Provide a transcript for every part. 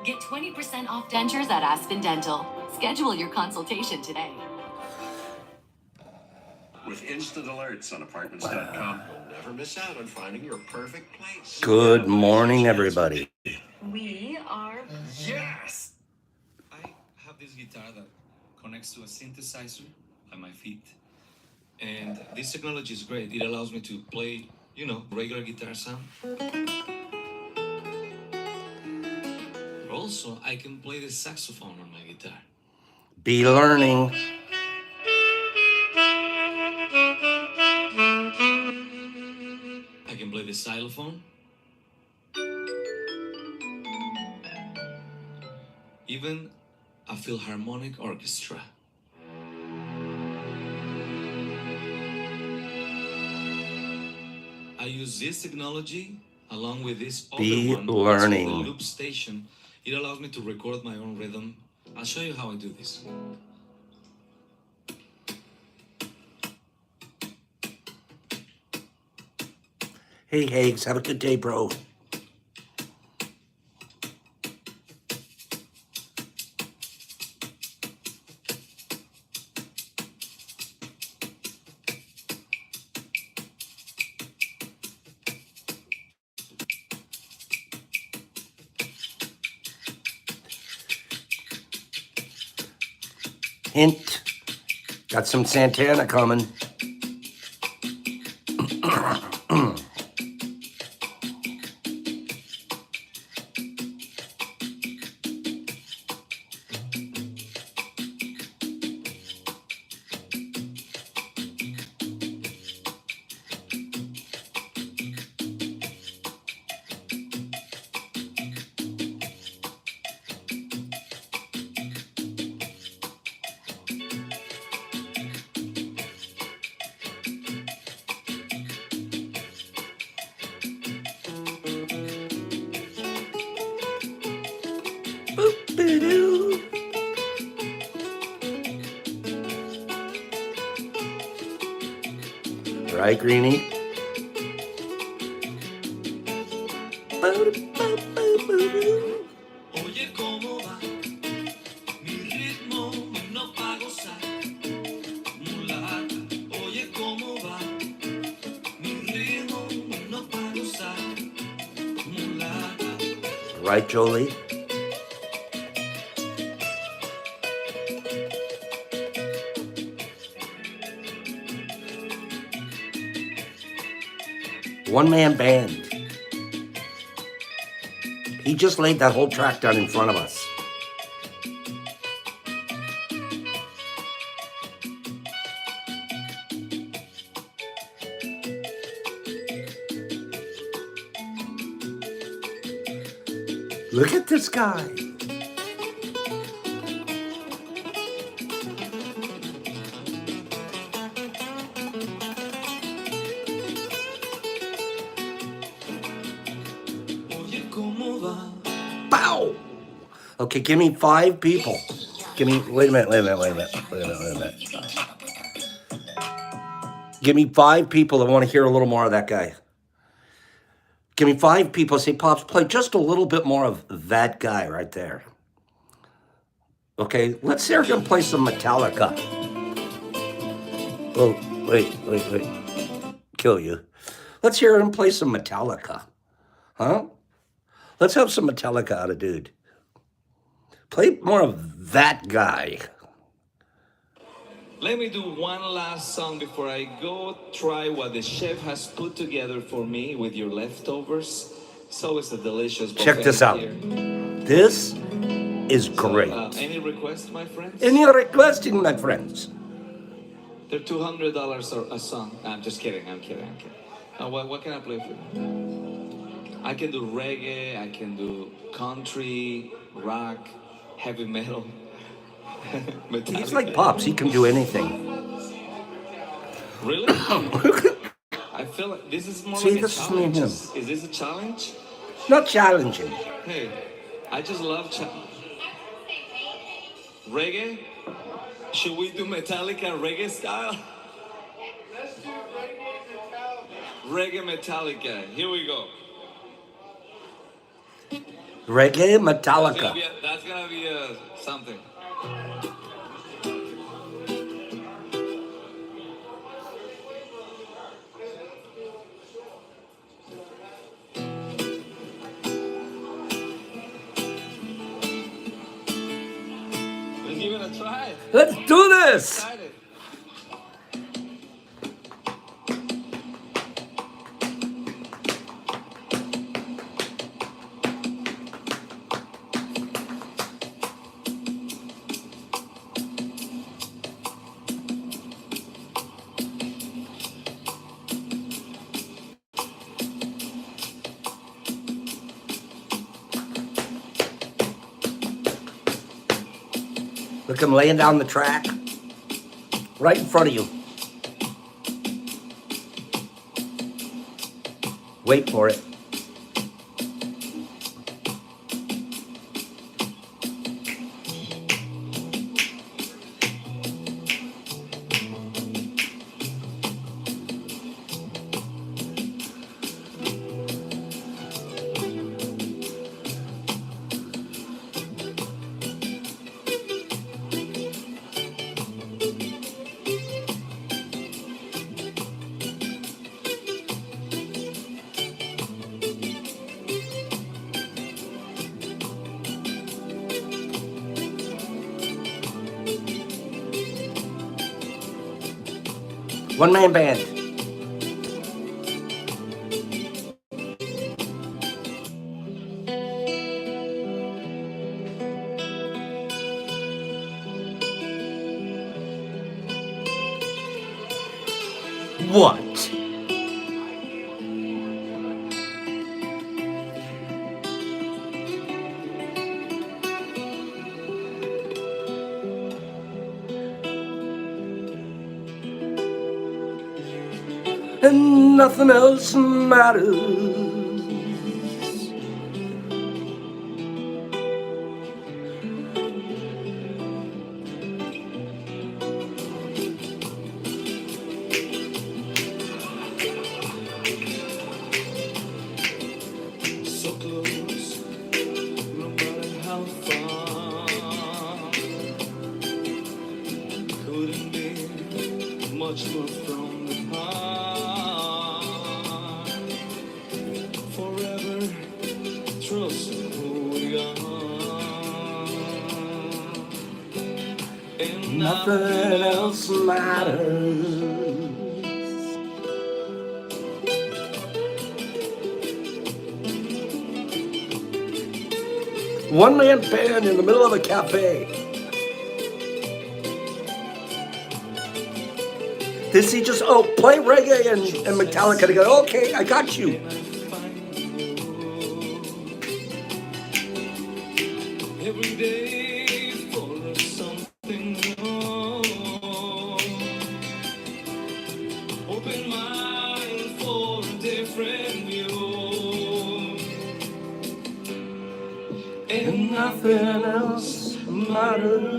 Get 20% off dentures at Aspen Dental. Schedule your consultation today. With instant alerts on apartments.com, you'll never miss out on finding your perfect place. Good morning, everybody. We are... Yes! I have this guitar that connects to a synthesizer at my feet. And this technology is great. It allows me to play, regular guitar sound. Also, I can play the saxophone on my guitar. Be learning. I can play the xylophone. Even a Philharmonic orchestra. I use this technology along with this Be other one. learning. It's called the loop station. It allows me to record my own rhythm. I'll show you how I do this. Hey, Hags, have a good day, bro. Hint. Got some Santana coming. Right, Greenie? Oye, ¿cómo va? Mi ritmo no pa' gozar. Mulata, oye, ¿cómo va? Mi ritmo no pa' gozar. Mulata. Right, Jolie? One-man band. He just laid that whole track down in front of us. Look at this guy. Oye, ¿cómo va? Bow. Okay, give me 5 people. Wait a minute. Give me 5 people that want to hear a little more of that guy. Give me 5 people. Say, Pops, play just a little bit more of that guy right there. Okay, let's hear him play some Metallica. Oh, wait. Kill you. Let's hear him play some Metallica. Huh? Let's have some Metallica out of dude. Play more of that guy. Let me do one last song before I go try what the chef has put together for me with your leftovers. It's always a delicious buffet. Check this out. Here. This is great. Any requests, my friends? Any requesting, my friends? They're $200 a song. I'm just kidding. I'm kidding. What can I play for you? I can do reggae. I can do country, rock, heavy metal. He's like Pops. He can do anything. Really? I feel like this is more See, like a this is me and challenge. him. Is this a challenge? Not challenging. Hey, I just love reggae. Should we do Metallica reggae style? Let's do reggae Metallica. Here we go. Reggae Metallica. That's gonna be something. Let's give it a try. Let's do this. Excited. Look, I'm laying down the track right in front of you. Wait for it. One man band. What? And nothing else matters. So close, no matter how far. Couldn't be much more from the heart. Forever trust who we are. And Nothing else matters. One man band in the middle of a cafe. Does he just, play reggae and Metallica together? Okay, I got you. every day full of something new. Open mind for a different view. And nothing else matters.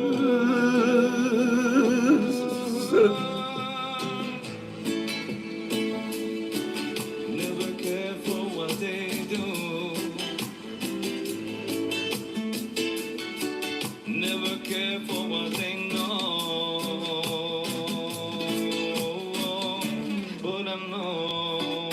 Never care for what they do. Never care for what they know. But I know.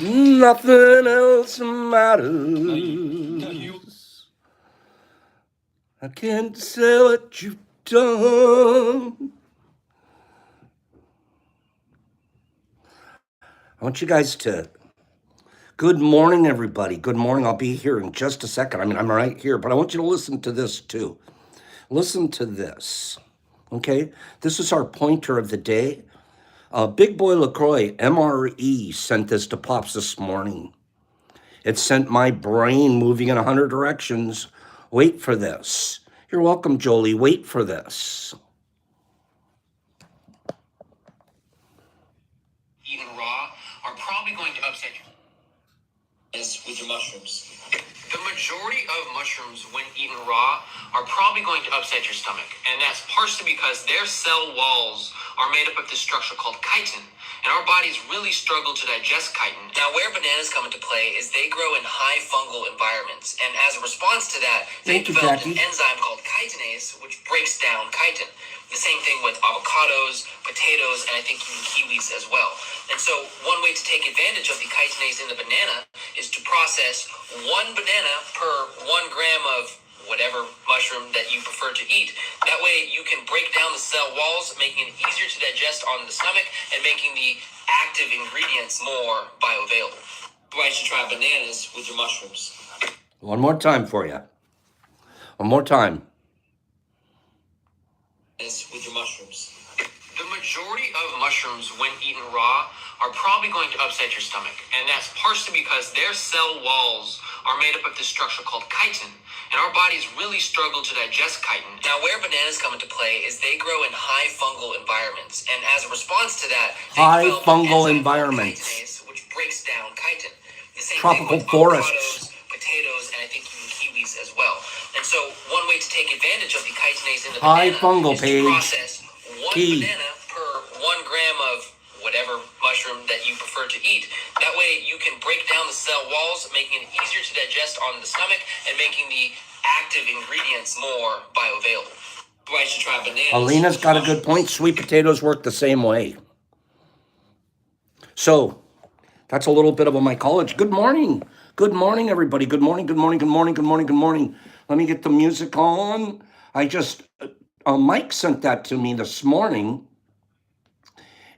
Nothing else matters. I can't say what you've done. I want you guys to Good morning, everybody. Good morning. I'll be here in just a second. I mean, I'm right here, but I want you to listen to this too. Listen to this. Okay? This is our pointer of the day. Big Boy LaCroix, MRE, sent this to Pops this morning. It sent my brain moving in 100 directions. Wait for this. You're welcome, Jolie. Wait for this. Eaten raw are probably going to upset you. This with your mushrooms. The majority of mushrooms, when eaten raw, are probably going to upset your stomach. And that's partially because their cell walls are made up of this structure called chitin. And our bodies really struggle to digest chitin. Now, where bananas come into play is they grow in high fungal environments. And as a response to that, they developed an enzyme called chitinase, which breaks down chitin. The same thing with avocados, potatoes, and I think even kiwis as well. And so one way to take advantage of the chitinase in the banana is to process one banana per 1 gram of whatever mushroom that you prefer to eat. That way you can break down the cell walls, making it easier to digest on the stomach and making the active ingredients more bioavailable. That's why you should try bananas with your mushrooms. One more time for you. One more time. With your mushrooms. The majority of mushrooms, when eaten raw, are probably going to upset your stomach. And that's partially because their cell walls are made up of this structure called chitin. And our bodies really struggle to digest chitin. Now, where bananas come into play is they grow in high fungal environments. And as a response to that, high fungal environments, chitinase, which breaks down chitin. The same tropical thing with forests, avocados, potatoes, and I think even kiwis as well. And so one way to take advantage of the chitinase in the high banana fungal is page. to process one banana per 1 gram of whatever mushroom that you prefer to eat. That way you can break down the cell walls, making it easier to digest on the stomach and making the active ingredients more bioavailable. That's why you should try bananas. Alina's got a good point. Sweet potatoes work the same way. So that's a little bit of a mycology. Good morning. Good morning, everybody. Good morning, good morning, good morning, good morning, good morning. Let me get the music on. Mike sent that to me this morning.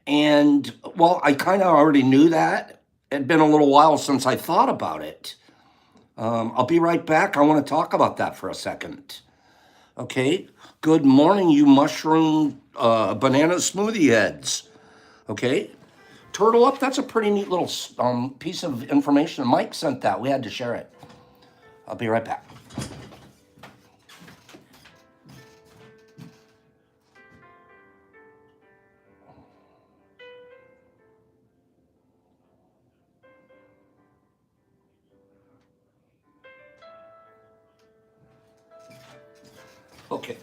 And, well, I kind of already knew that. It'd been a little while since I thought about it. I'll be right back. I want to talk about that for a second. Okay? Good morning, you mushroom banana smoothie heads. Okay? Turtle Up, that's a pretty neat little piece of information. Mike sent that. We had to share it. I'll be right back. Okay.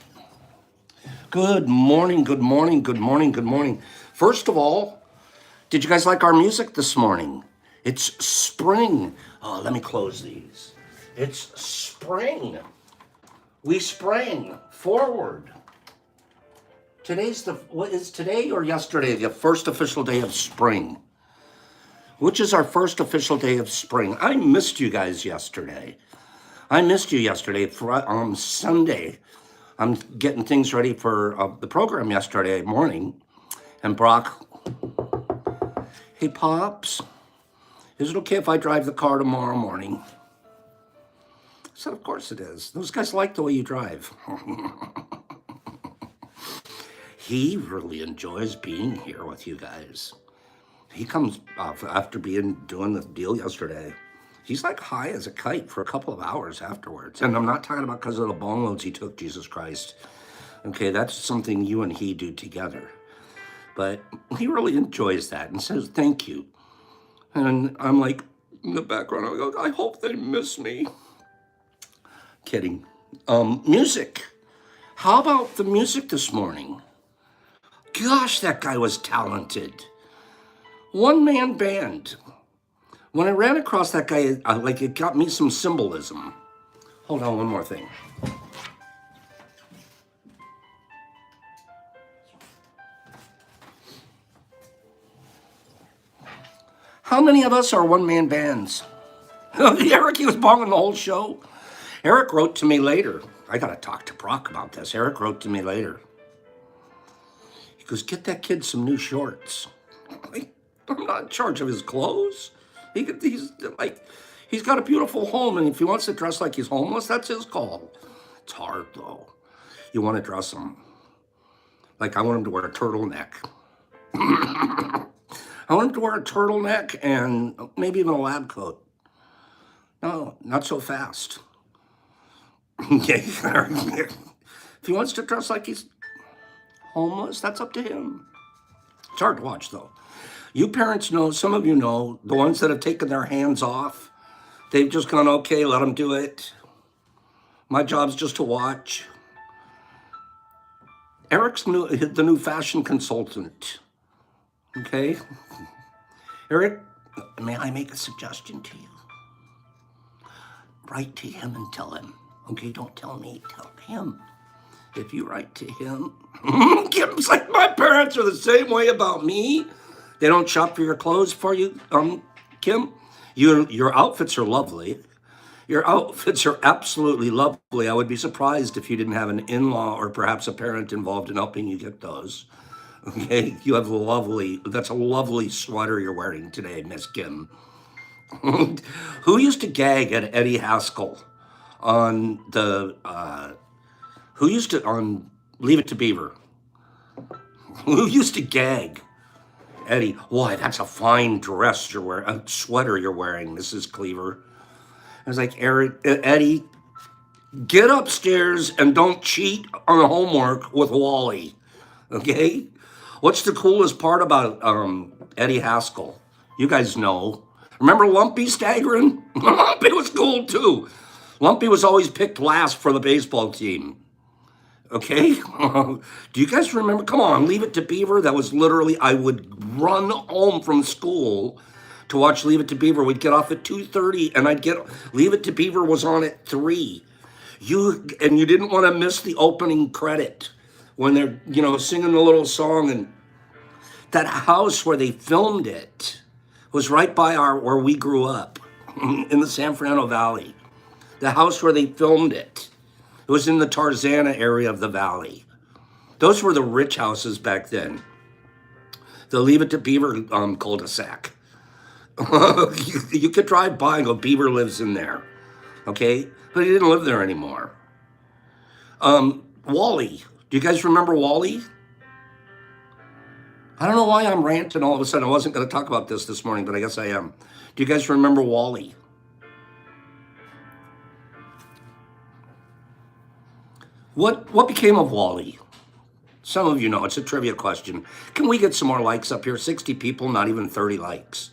Good morning, good morning, good morning, good morning. First of all, did you guys like our music this morning? It's spring. Oh, let me close these. It's spring. We sprang forward. What is today or yesterday, the first official day of spring? Which is our first official day of spring? I missed you guys yesterday. I missed you yesterday for Sunday. I'm getting things ready for the program yesterday morning. And Brock, hey, Pops, is it okay if I drive the car tomorrow morning? I said, of course it is. Those guys like the way you drive. He really enjoys being here with you guys. He comes after doing the deal yesterday. He's like high as a kite for a couple of hours afterwards. And I'm not talking about because of the bong loads he took, Jesus Christ. Okay, that's something you and he do together. But he really enjoys that and says, thank you. And I'm like, in the background, I go, I hope they miss me. Kidding. Music. How about the music this morning? Gosh, that guy was talented. One-man band. When I ran across that guy, it got me some symbolism. Hold on, one more thing. How many of us are one-man bands? Eric, he was bonging the whole show. Eric wrote to me later. I got to talk to Brock about this. Eric wrote to me later. He goes, get that kid some new shorts. I'm not in charge of his clothes. He's got a beautiful home, and if he wants to dress like he's homeless, that's his call. It's hard though. You want to dress him like I want him to wear a turtleneck. I want him to wear a turtleneck and maybe even a lab coat. No, not so fast. Okay. If he wants to dress like he's homeless, that's up to him. It's hard to watch though. You parents know, some of you know, the ones that have taken their hands off, they've just gone, okay, let them do it. My job's just to watch. Eric's the new fashion consultant. Okay? Eric, may I make a suggestion to you? Write to him and tell him. Okay, don't tell me, tell him. If you write to him, Kim's like, my parents are the same way about me. They don't shop for your clothes for you, Kim. Your outfits are lovely. Your outfits are absolutely lovely. I would be surprised if you didn't have an in-law or perhaps a parent involved in helping you get those. Okay, you have that's a lovely sweater you're wearing today, Miss Kim. Who used to gag at Eddie Haskell on on Leave It to Beaver? Who used to gag? Eddie, why, that's a fine dress you're wearing, a sweater you're wearing, Mrs. Cleaver. I was like, Eddie, get upstairs and don't cheat on the homework with Wally, okay? What's the coolest part about Eddie Haskell? You guys know. Remember Lumpy staggering? Lumpy was cool too. Lumpy was always picked last for the baseball team. Okay? Do you guys remember? Come on, Leave It to Beaver. That was literally, I would run home from school to watch Leave It to Beaver. We'd get off at 2:30 and Leave It to Beaver was on at 3. You didn't want to miss the opening credit when they're, singing the little song. And that house where they filmed it was right by where we grew up in the San Fernando Valley. The house where they filmed it. It was in the Tarzana area of the valley. Those were the rich houses back then. The Leave It to Beaver cul-de-sac. You could drive by and go, Beaver lives in there. Okay? But he didn't live there anymore. Wally. Do you guys remember Wally? I don't know why I'm ranting all of a sudden. I wasn't going to talk about this morning, but I guess I am. Do you guys remember Wally? What became of Wally? Some of you know, it's a trivia question. Can we get some more likes up here? 60 people, not even 30 likes.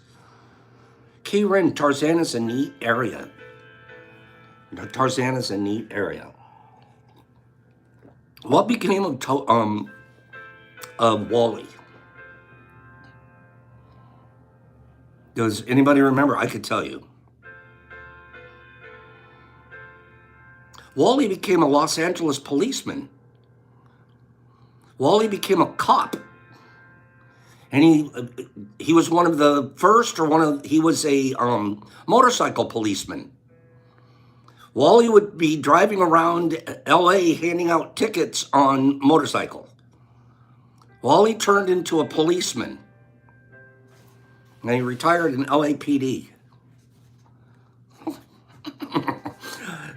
Kieran, Tarzana's a neat area. Tarzana's a neat area. What became of Wally? Does anybody remember? I could tell you. Wally became a Los Angeles policeman. Wally became a cop. And he was one of the first, he was a motorcycle policeman. Wally would be driving around LA handing out tickets on motorcycle. Wally turned into a policeman. And he retired in LAPD.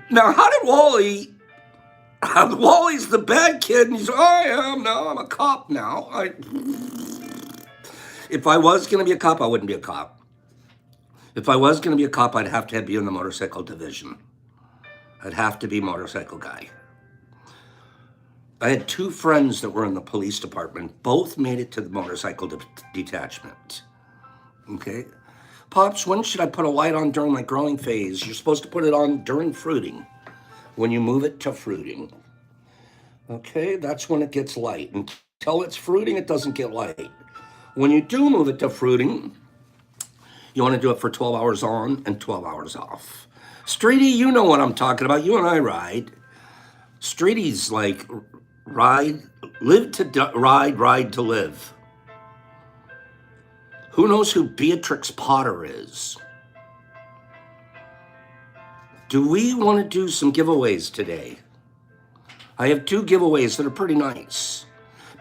Now, how did Wally's the bad kid, and he's, I'm a cop now. If I was going to be a cop, I wouldn't be a cop. If I was going to be a cop, I'd have to be in the motorcycle division. I'd have to be motorcycle guy. I had 2 friends that were in the police department. Both made it to the motorcycle detachment. Okay? Pops, when should I put a light on during my growing phase? You're supposed to put it on during fruiting. When you move it to fruiting. Okay, that's when it gets light. Until it's fruiting, it doesn't get light. When you do move it to fruiting, you want to do it for 12 hours on and 12 hours off. Streety, you know what I'm talking about. You and I ride. Streety's like live to ride to live. Who knows who Beatrix Potter is? Do we want to do some giveaways today? I have 2 giveaways that are pretty nice.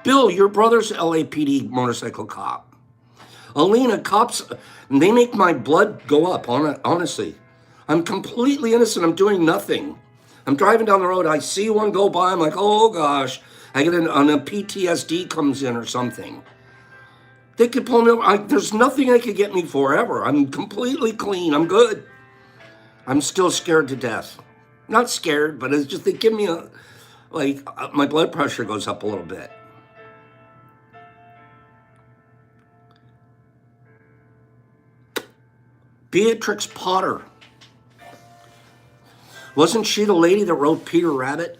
Bill, your brother's LAPD motorcycle cop. Alina, cops, they make my blood go up, honestly. I'm completely innocent. I'm doing nothing. I'm driving down the road. I see one go by. I'm like, oh gosh. I get on a PTSD comes in or something. They could pull me over. There's nothing they could get me for ever. I'm completely clean. I'm good. I'm still scared to death. Not scared, but it's just they give me my blood pressure goes up a little bit. Beatrix Potter. Wasn't she the lady that wrote Peter Rabbit?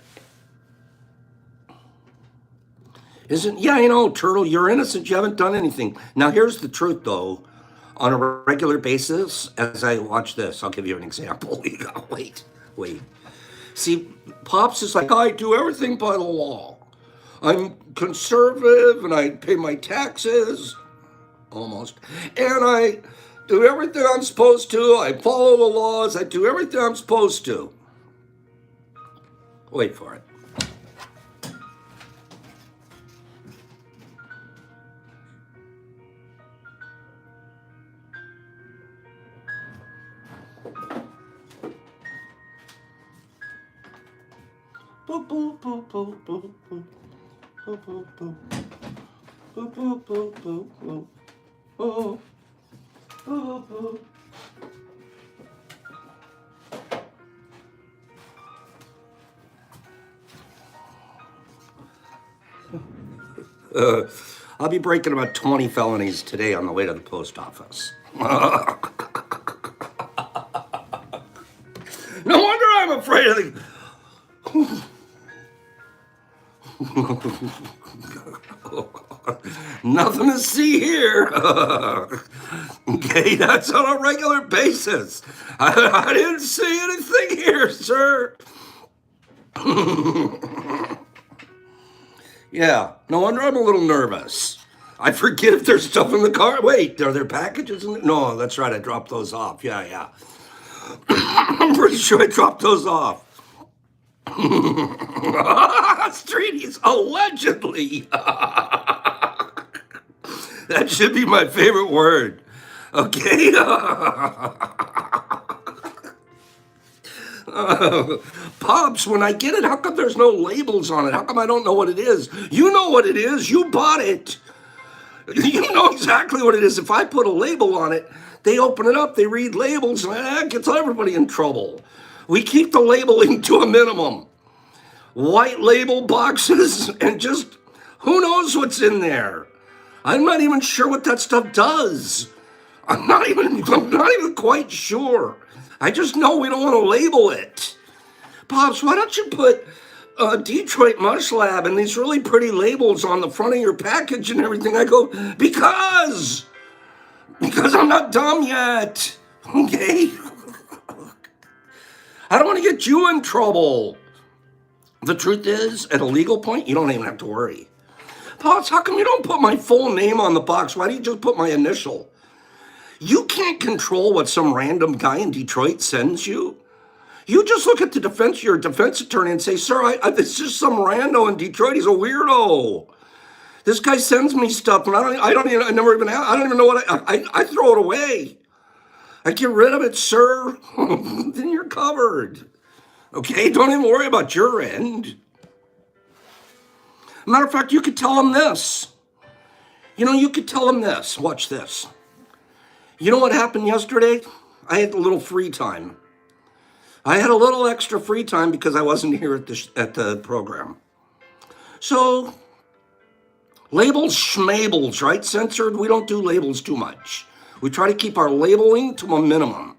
Yeah, you know, Turtle, you're innocent. You haven't done anything. Now, here's the truth, though. On a regular basis, as I watch this, I'll give you an example. Wait. See, Pops is like, I do everything by the law. I'm conservative, and I pay my taxes, almost. And I do everything I'm supposed to. I follow the laws. I do everything I'm supposed to. Wait for it. Boop, boop, boop, boop, boop, boop. Boop, boop, boop. Boop, boop, boop, boop, boop. Oh. Boop, boop. I'll be breaking about 20 felonies today on the way to the post office. No wonder I'm afraid of the... Nothing to see here. Okay, that's on a regular basis. I didn't see anything here, sir. Yeah, no wonder I'm a little nervous. I forget if there's stuff in the car. Wait, are there packages in there? No, that's right, I dropped those off. Yeah. I'm pretty sure I dropped those off. Streeties, allegedly. That should be my favorite word. Okay? Pops, when I get it, how come there's no labels on it? How come I don't know what it is? You know what it is. You bought it. You know exactly what it is. If I put a label on it, they open it up, they read labels, and that gets everybody in trouble. We keep the labeling to a minimum. White label boxes and just who knows what's in there. I'm not even sure what that stuff does. I'm not even quite sure. I just know we don't want to label it. Pops, why don't you put Detroit Mush Lab and these really pretty labels on the front of your package and everything? I go, because I'm not dumb yet. Okay? I don't want to get you in trouble. The truth is, at a legal point, you don't even have to worry. Pops, how come you don't put my full name on the box? Why do you just put my initial? You can't control what some random guy in Detroit sends you. You just look at your defense attorney and say, sir, it's just some rando in Detroit. He's a weirdo. This guy sends me stuff, and I don't even know what I throw it away. I get rid of it, sir. Then you're covered. Okay, don't even worry about your end. Matter of fact, you could tell him this. You could tell him this. Watch this. You know what happened yesterday? I had a little free time. I had a little extra free time because I wasn't here at the program. So, labels, schmabels, right? Censored, we don't do labels too much. We try to keep our labeling to a minimum.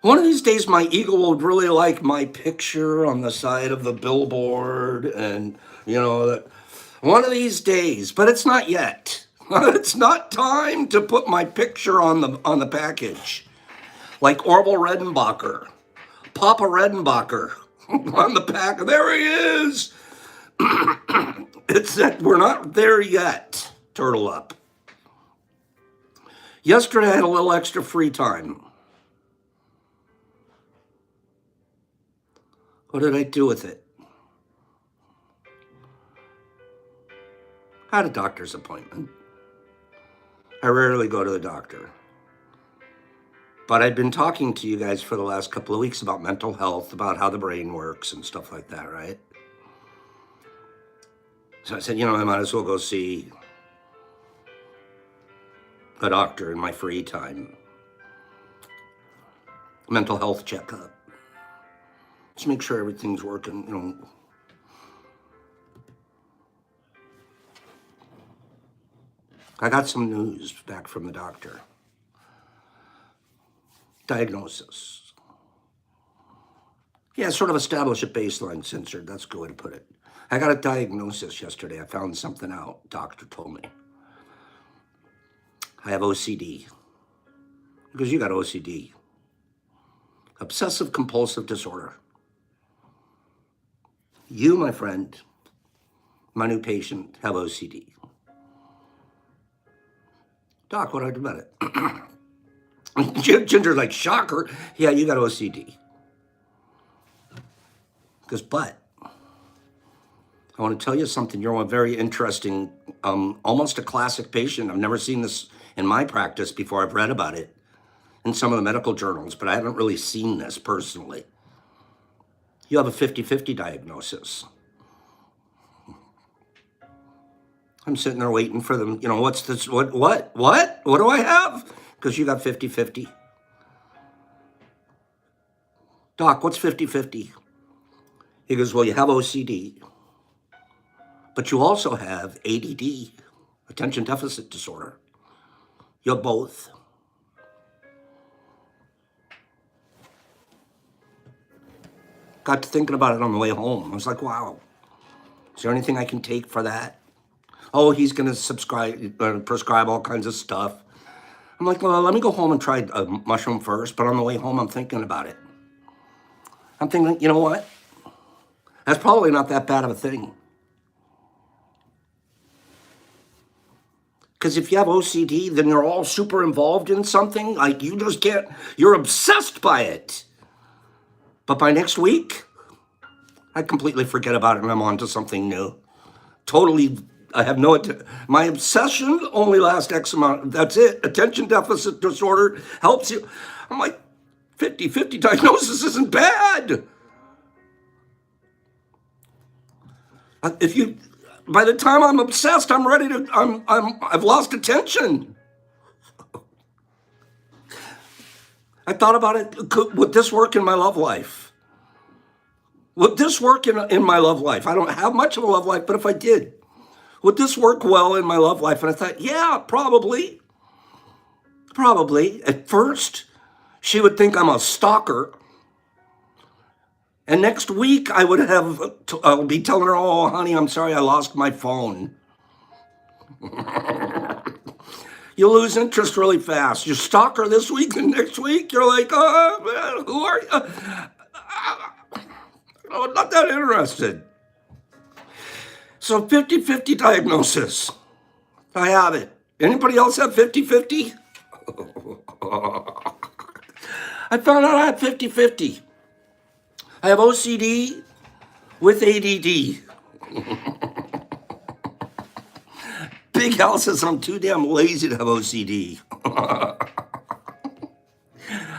One of these days, my eagle would really like my picture on the side of the billboard, and that. One of these days, but it's not yet. It's not time to put my picture on the package, like Orville Redenbacher, Papa Redenbacher, on the pack. There he is. It's that we're not there yet. Turtle up. Yesterday, I had a little extra free time. What did I do with it? I had a doctor's appointment. I rarely go to the doctor. But I've been talking to you guys for the last couple of weeks about mental health, about how the brain works and stuff like that, right? So I said, you know, I might as well go see a doctor in my free time. Mental health checkup. Just make sure everything's working, you know. I got some news back from the doctor. Diagnosis. Yeah, sort of establish a baseline, censored. That's a good way to put it. I got a diagnosis yesterday. I found something out. Doctor told me. I have OCD. Because you got OCD. Obsessive compulsive disorder. You, my friend, my new patient, have OCD. Doc, what do I do about it? Ginger's like, shocker. Yeah, you got OCD. But I want to tell you something. You're a very interesting, almost a classic patient. I've never seen this in my practice before. I've read about it in some of the medical journals, but I haven't really seen this personally. You have a 50-50 diagnosis. I'm sitting there waiting for them. You know, what's this? What do I have? Because you got 50-50. Doc, what's 50-50? He goes, well, you have OCD, but you also have ADD, attention deficit disorder. You're both. Got to thinking about it on the way home. I was like, wow, is there anything I can take for that? Oh, he's going to prescribe all kinds of stuff. I'm like, well, let me go home and try a mushroom first. But on the way home, I'm thinking about it. I'm thinking, you know what? That's probably not that bad of a thing. Because if you have OCD, then you're all super involved in something. Like you just can't, you're obsessed by it. But by next week, I completely forget about it and I'm on to something new. Totally, I have no, my obsession only lasts X amount. That's it. Attention deficit disorder helps you. I'm like, 50-50 diagnosis isn't bad. If you, by the time I'm obsessed, I'm ready to, I've lost attention. I thought about it. Would this work in my love life? Would this work in my love life? I don't have much of a love life, but if I did, would this work well in my love life? And I thought, yeah, probably. Probably. At first, she would think I'm a stalker. And next week, I'll be telling her, oh, honey, I'm sorry, I lost my phone. You lose interest really fast. You stalk her this week, and next week, you're like, oh, man, who are you? I'm not that interested. So 50-50 diagnosis. I have it. Anybody else have 50-50? I found out I had 50-50. I have OCD with ADD. Big Al says I'm too damn lazy to have OCD.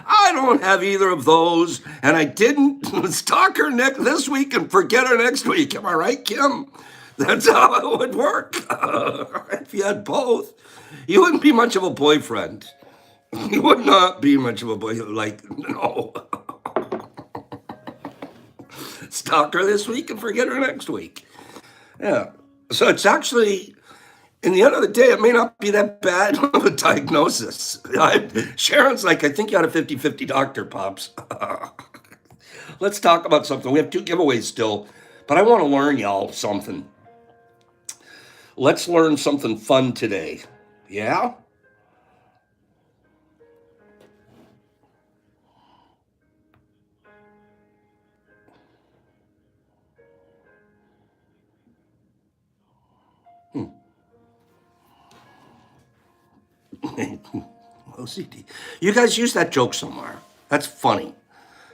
I don't have either of those, and I didn't stalk her this week and forget her next week. Am I right, Kim? That's how it would work. If you had both, you wouldn't be much of a boyfriend. You would not be much of a boyfriend. Like, no. Stalk her this week and forget her next week. Yeah. So it's actually, in the end of the day, it may not be that bad of a diagnosis. Sharon's like, I think you had a 50-50 doctor, Pops. Let's talk about something. We have 2 giveaways still, but I want to learn y'all something. Let's learn something fun today. Yeah? OCD. You guys use that joke somewhere. That's funny.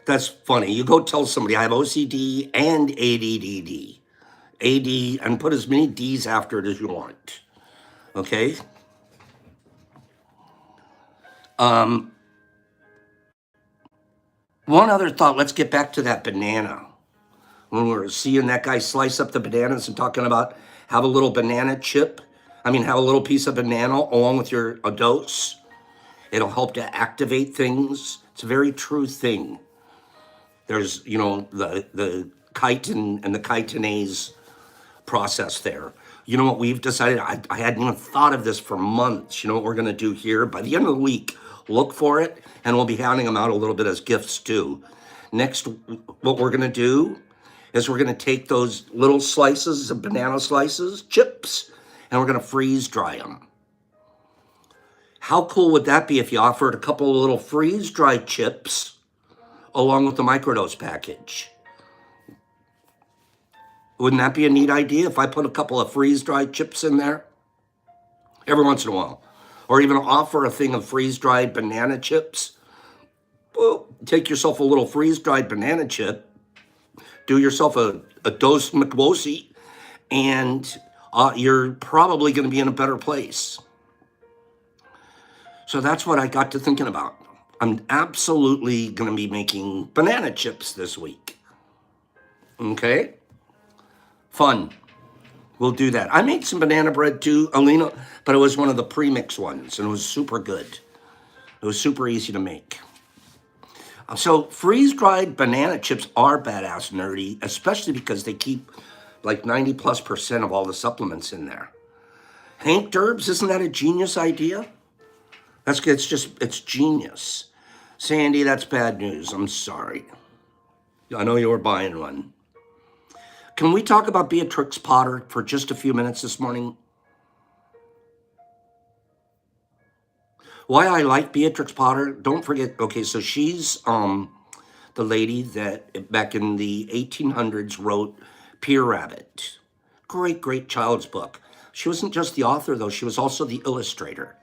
That's funny. You go tell somebody I have OCD and ADD. AD, and put as many D's after it as you want. Okay? Um, One other thought. Let's get back to that banana. When we were seeing that guy slice up the bananas and talking about have a little banana chip. I mean, have a little piece of banana along with your a dose. It'll help to activate things. It's a very true thing. There's, the chitin and the chitinase process there. You know what we've decided? I hadn't even thought of this for months. You know what we're going to do here? By the end of the week, look for it, and we'll be handing them out a little bit as gifts too. Next, what we're going to do is we're going to take those little slices of banana slices, chips, and we're going to freeze dry them. How cool would that be if you offered a couple of little freeze dried chips along with the microdose package? Wouldn't that be a neat idea if I put a couple of freeze-dried chips in there every once in a while? Or even offer a thing of freeze-dried banana chips? Well, take yourself a little freeze-dried banana chip, do yourself a dose McWosie, and you're probably going to be in a better place. So that's what I got to thinking about. I'm absolutely going to be making banana chips this week. Okay? Fun. We'll do that. I made some banana bread too, Alina, but it was one of the premix ones, and it was super good. It was super easy to make. So freeze-dried banana chips are badass nerdy, especially because they keep like 90+% of all the supplements in there. Hank Derbs, isn't that a genius idea? It's genius. Sandy, that's bad news. I'm sorry. I know you were buying one. Can we talk about Beatrix Potter for just a few minutes this morning? Why I like Beatrix Potter, don't forget, okay, so she's the lady that back in the 1800s wrote Peter Rabbit. Great, great child's book. She wasn't just the author, though. She was also the illustrator.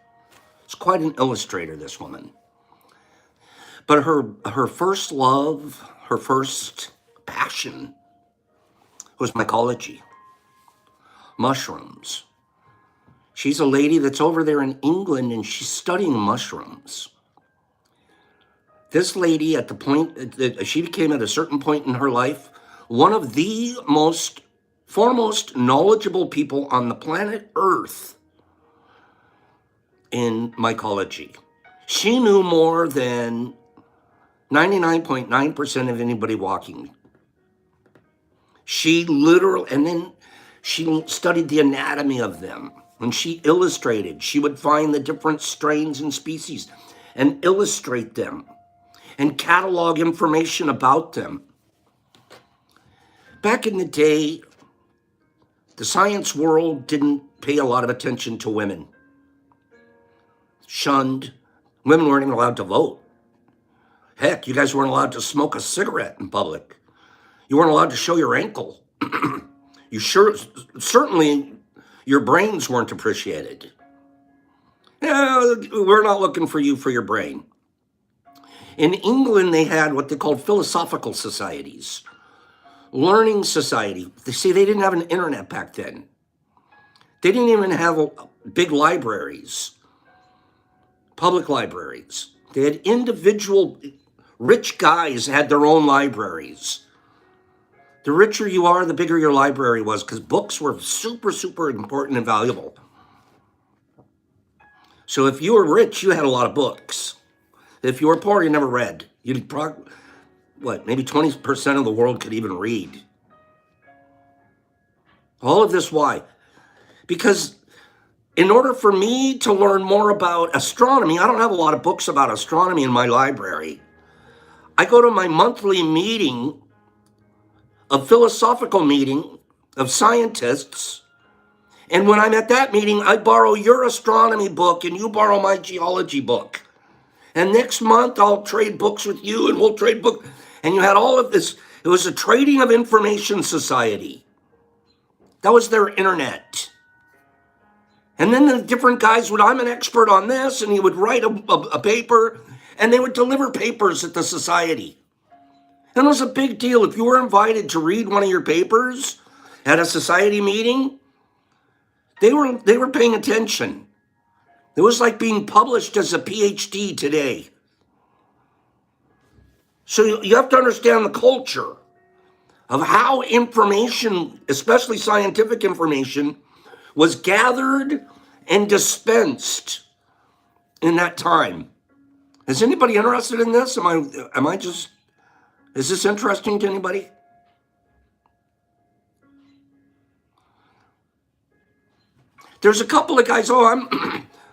It's quite an illustrator, this woman. But her first love, her first passion was mycology, mushrooms. She's a lady that's over there in England and she's studying mushrooms. This lady, at the point that she became at a certain point in her life, one of the most foremost knowledgeable people on the planet Earth in mycology. She knew more than 99.9% of anybody walking. She literally, and then she studied the anatomy of them. When she illustrated, she would find the different strains and species and illustrate them and catalog information about them. Back in the day, the science world didn't pay a lot of attention to women. Shunned. Women weren't even allowed to vote. Heck, you guys weren't allowed to smoke a cigarette in public. You weren't allowed to show your ankle. Certainly your brains weren't appreciated. Yeah, we're not looking for you for your brain. In England, they had what they called philosophical societies, learning society. They didn't have an internet back then. They didn't even have big libraries, public libraries. They had individual, rich guys had their own libraries. The richer you are, the bigger your library was, because books were super, super important and valuable. So if you were rich, you had a lot of books. If you were poor, you never read. You'd probably, maybe 20% of the world could even read. All of this, why? Because in order for me to learn more about astronomy, I don't have a lot of books about astronomy in my library. I go to my monthly meeting, a philosophical meeting of scientists, and when I'm at that meeting, I borrow your astronomy book and you borrow my geology book. And next month, I'll trade books with you and we'll trade books. And you had all of this. It was a trading of information society. That was their internet. And then the different guys would, I'm an expert on this, and he would write a paper, and they would deliver papers at the society. And it was a big deal. If you were invited to read one of your papers at a society meeting, they were paying attention. It was like being published as a PhD today. So you have to understand the culture of how information, especially scientific information, was gathered and dispensed in that time. Is anybody interested in this? Is this interesting to anybody? There's a couple of guys, I'm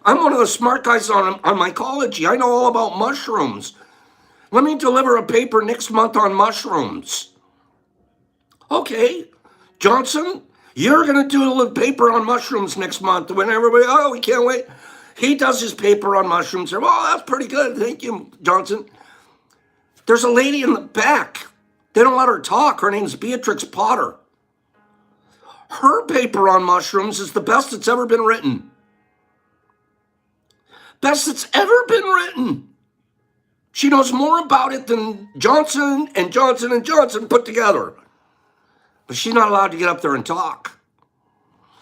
one of the smart guys on mycology. I know all about mushrooms. Let me deliver a paper next month on mushrooms. Okay, Johnson, you're going to do a little paper on mushrooms next month. When everybody, we can't wait. He does his paper on mushrooms. Well, that's pretty good. Thank you, Johnson. There's a lady in the back. They don't let her talk. Her name's Beatrix Potter. Her paper on mushrooms is the best that's ever been written. Best that's ever been written. She knows more about it than Johnson and Johnson and Johnson put together. But she's not allowed to get up there and talk.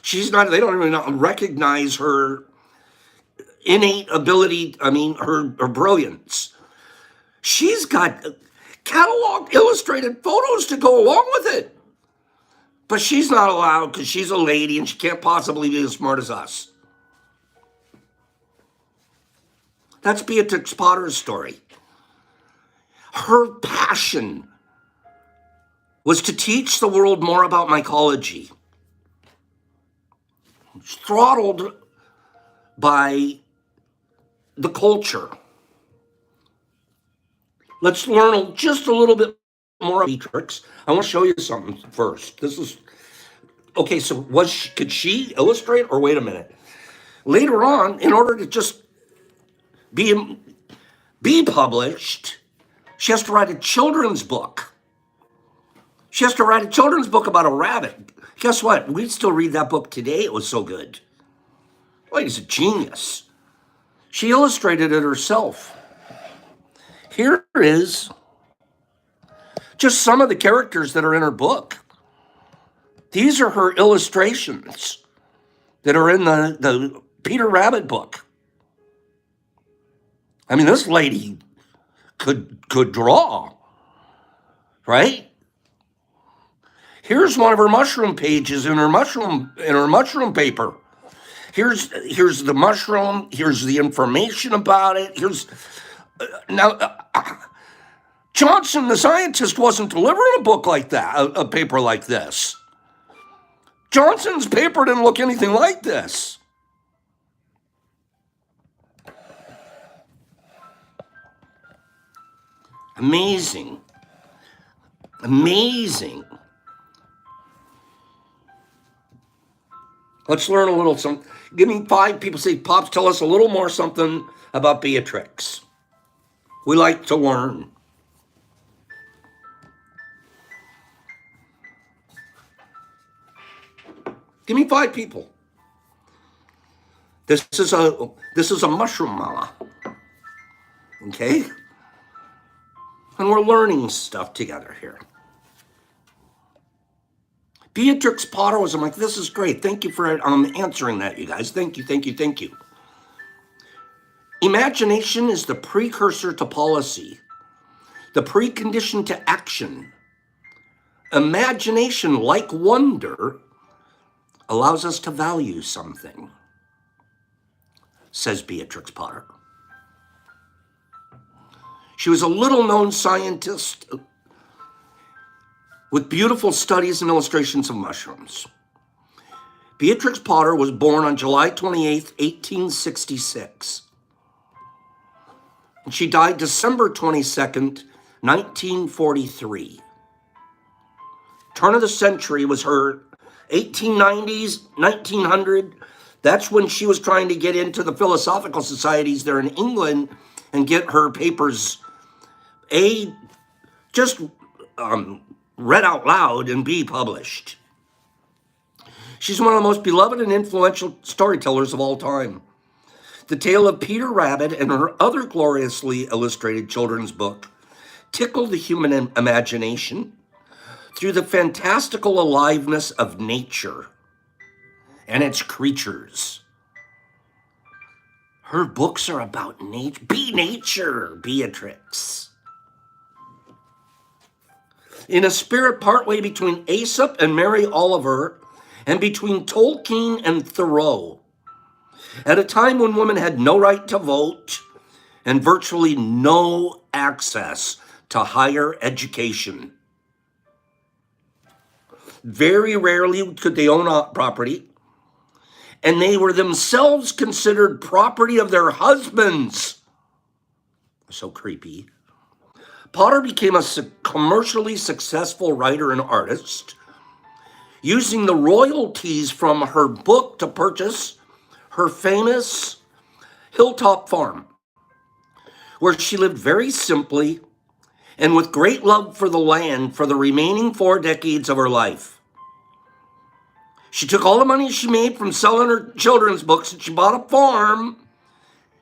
They don't even recognize her innate ability, her brilliance. She's got catalog illustrated photos to go along with it. But she's not allowed because she's a lady and she can't possibly be as smart as us. That's Beatrix Potter's story. Her passion was to teach the world more about mycology. Throttled by the culture. Let's learn just a little bit more of Beatrix. I want to show you something first. Okay, so could she illustrate, or wait a minute? Later on, in order to just be published, she has to write a children's book. She has to write a children's book about a rabbit. Guess what? We'd still read that book today. It was so good. Lady's a genius. She illustrated it herself. Here is just some of the characters that are in her book. These are her illustrations that are in the Peter Rabbit book. This lady could draw, right? Here's one of her mushroom pages in her mushroom paper. Here's the mushroom. Here's the information about it. Johnson, the scientist, wasn't delivering a book like that, a paper like this. Johnson's paper didn't look anything like this. Amazing. Amazing. Let's learn a little something. Give me 5 people. Say, Pops, tell us a little more something about Beatrix. We like to learn. Give me 5 people. This is a mushroom mama. Okay? And we're learning stuff together here. Beatrix Potter was, I'm like, this is great. Thank you for answering that, you guys. Thank you, thank you, thank you. Imagination is the precursor to policy, the precondition to action. Imagination, like wonder, allows us to value something, says Beatrix Potter. She was a little-known scientist with beautiful studies and illustrations of mushrooms. Beatrix Potter was born on July 28, 1866. And she died December 22nd, 1943. Turn of the century was her 1890s, 1900. That's when she was trying to get into the philosophical societies there in England and get her papers, read out loud and B, published. She's one of the most beloved and influential storytellers of all time. The tale of Peter Rabbit and her other gloriously illustrated children's book tickled the human imagination through the fantastical aliveness of nature and its creatures. Her books are about nature. Be nature, Beatrix. In a spirit partway between Aesop and Mary Oliver, and between Tolkien and Thoreau, at a time when women had no right to vote and virtually no access to higher education. Very rarely could they own property, and they were themselves considered property of their husbands. So creepy. Potter became a commercially successful writer and artist, using the royalties from her book to purchase her famous Hilltop Farm, where she lived very simply and with great love for the land for the remaining 4 decades of her life. She took all the money she made from selling her children's books and she bought a farm.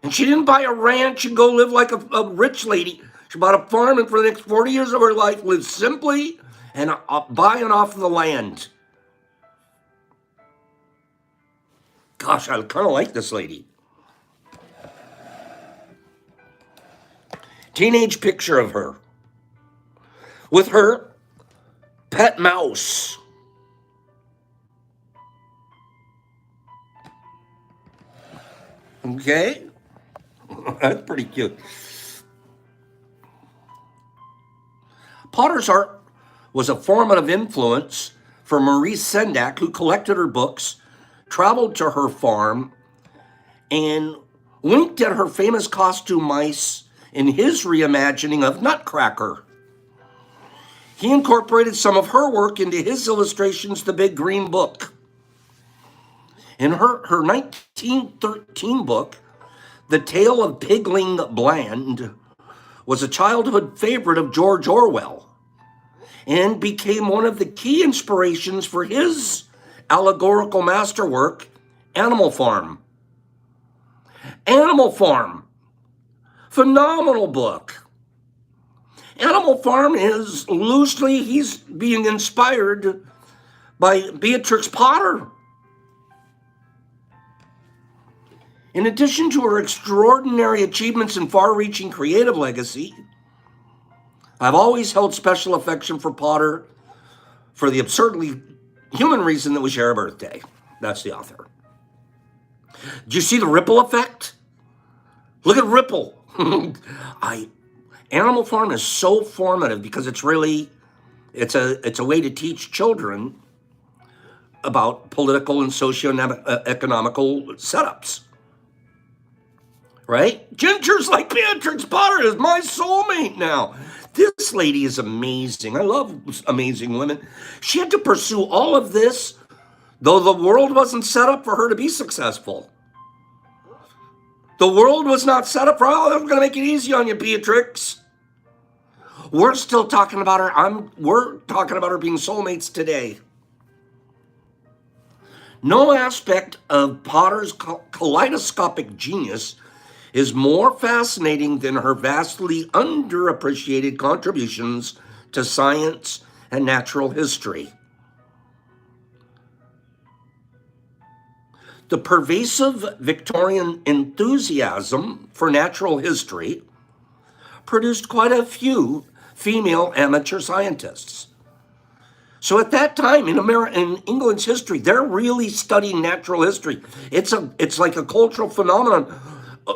And she didn't buy a ranch and go live like a rich lady. She bought a farm and for the next 40 years of her life lived simply and buying off the land. Gosh, I kind of like this lady. Teenage picture of her with her pet mouse. Okay, that's pretty cute. Potter's art was a formative influence for Maurice Sendak, who collected her books, traveled to her farm, and winked at her famous costume mice in his reimagining of Nutcracker. He incorporated some of her work into his illustrations, The Big Green Book. In her 1913 book, The Tale of Pigling Bland was a childhood favorite of George Orwell and became one of the key inspirations for his allegorical masterwork, Animal Farm. Animal Farm, phenomenal book. Animal Farm is loosely, he's being inspired by Beatrix Potter. In addition to her extraordinary achievements and far-reaching creative legacy, I've always held special affection for Potter for the absurdly human reason that we share a birthday. That's the author. Do you see the ripple effect? Look at Ripple. Animal Farm is so formative because it's a way to teach children about political and socio-economical setups. Right? Ginger's like Beatrix Potter is my soulmate now. This lady is amazing. I love amazing women. She had to pursue all of this, though the world wasn't set up for her to be successful. The world was not set up for, oh, I'm going to make it easy on you, Beatrix. We're still talking about her. We're talking about her being soulmates today. No aspect of Potter's kaleidoscopic genius is more fascinating than her vastly underappreciated contributions to science and natural history. The pervasive Victorian enthusiasm for natural history produced quite a few female amateur scientists. So at that time in England's history, they're really studying natural history. It's like a cultural phenomenon.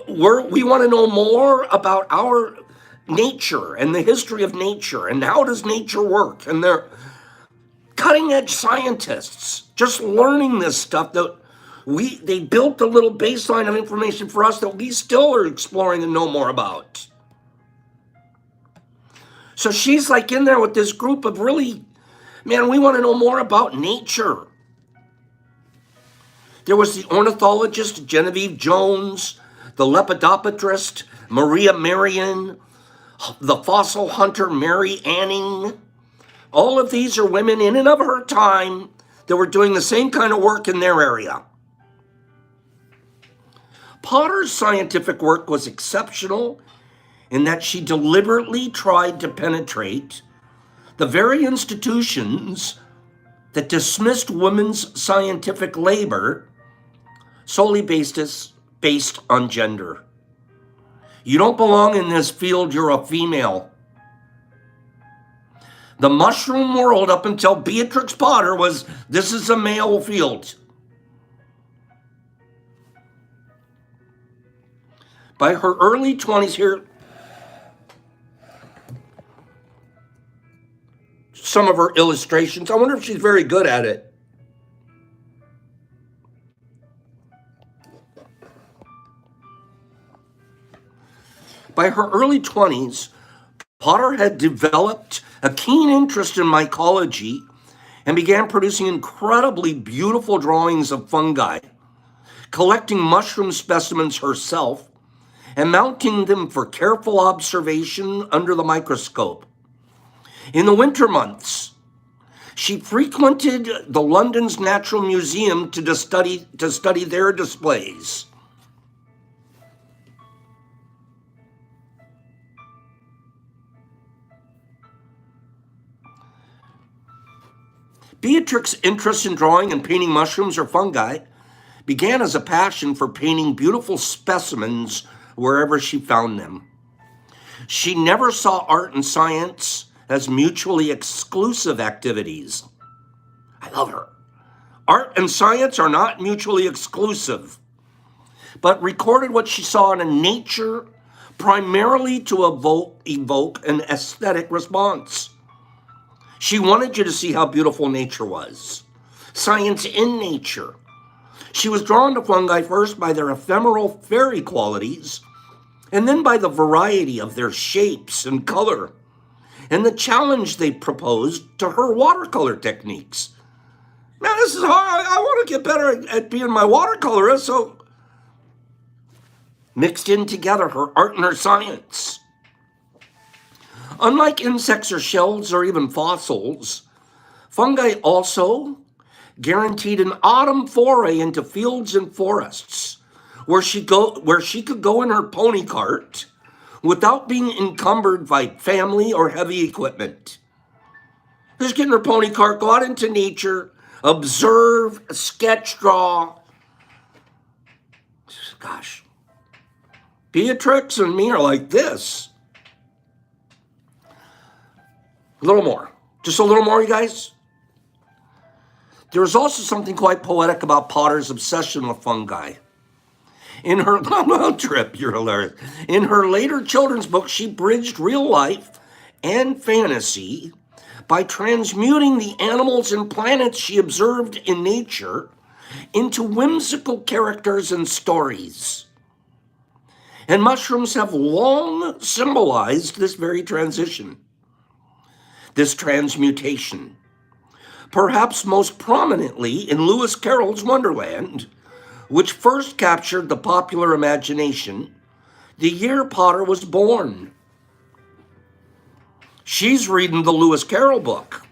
We want to know more about our nature and the history of nature and how does nature work. And they're cutting edge scientists just learning this stuff that they built a little baseline of information for us that we still are exploring and know more about. So she's like in there with this group of really, man, we want to know more about nature. There was the ornithologist Genevieve Jones, the lepidopterist Maria Marion, the fossil hunter Mary Anning. All of these are women in and of her time that were doing the same kind of work in their area. Potter's scientific work was exceptional in that she deliberately tried to penetrate the very institutions that dismissed women's scientific labor solely based based on gender. You don't belong in this field, you're a female. The mushroom world up until Beatrix Potter was, this is a male field. By her early 20s, here, some of her illustrations. I wonder if she's very good at it. By her early 20s, Potter had developed a keen interest in mycology and began producing incredibly beautiful drawings of fungi, collecting mushroom specimens herself and mounting them for careful observation under the microscope. In the winter months, she frequented the London's Natural Museum to study their displays. Beatrix's interest in drawing and painting mushrooms or fungi began as a passion for painting beautiful specimens wherever she found them. She never saw art and science as mutually exclusive activities. I love her. Art and science are not mutually exclusive, but recorded what she saw in nature primarily to evoke an aesthetic response. She wanted you to see how beautiful nature was. Science in nature. She was drawn to fungi first by their ephemeral fairy qualities, and then by the variety of their shapes and color, and the challenge they proposed to her watercolor techniques. Man, this is hard. I want to get better at being my watercolorist, so mixed in together her art and her science. Unlike insects or shells or even fossils, fungi also guaranteed an autumn foray into fields and forests, where she could go in her pony cart without being encumbered by family or heavy equipment. Just get in her pony cart, go out into nature, observe, sketch, draw. Gosh, Beatrix and me are like this. A little more, just a little more, you guys. There is also something quite poetic about Potter's obsession with fungi. In her trip, you're hilarious. In her later children's book, she bridged real life and fantasy by transmuting the animals and planets she observed in nature into whimsical characters and stories. And mushrooms have long symbolized this very transition, this transmutation. Perhaps most prominently in Lewis Carroll's Wonderland, which first captured the popular imagination the year Potter was born. She's reading the Lewis Carroll book.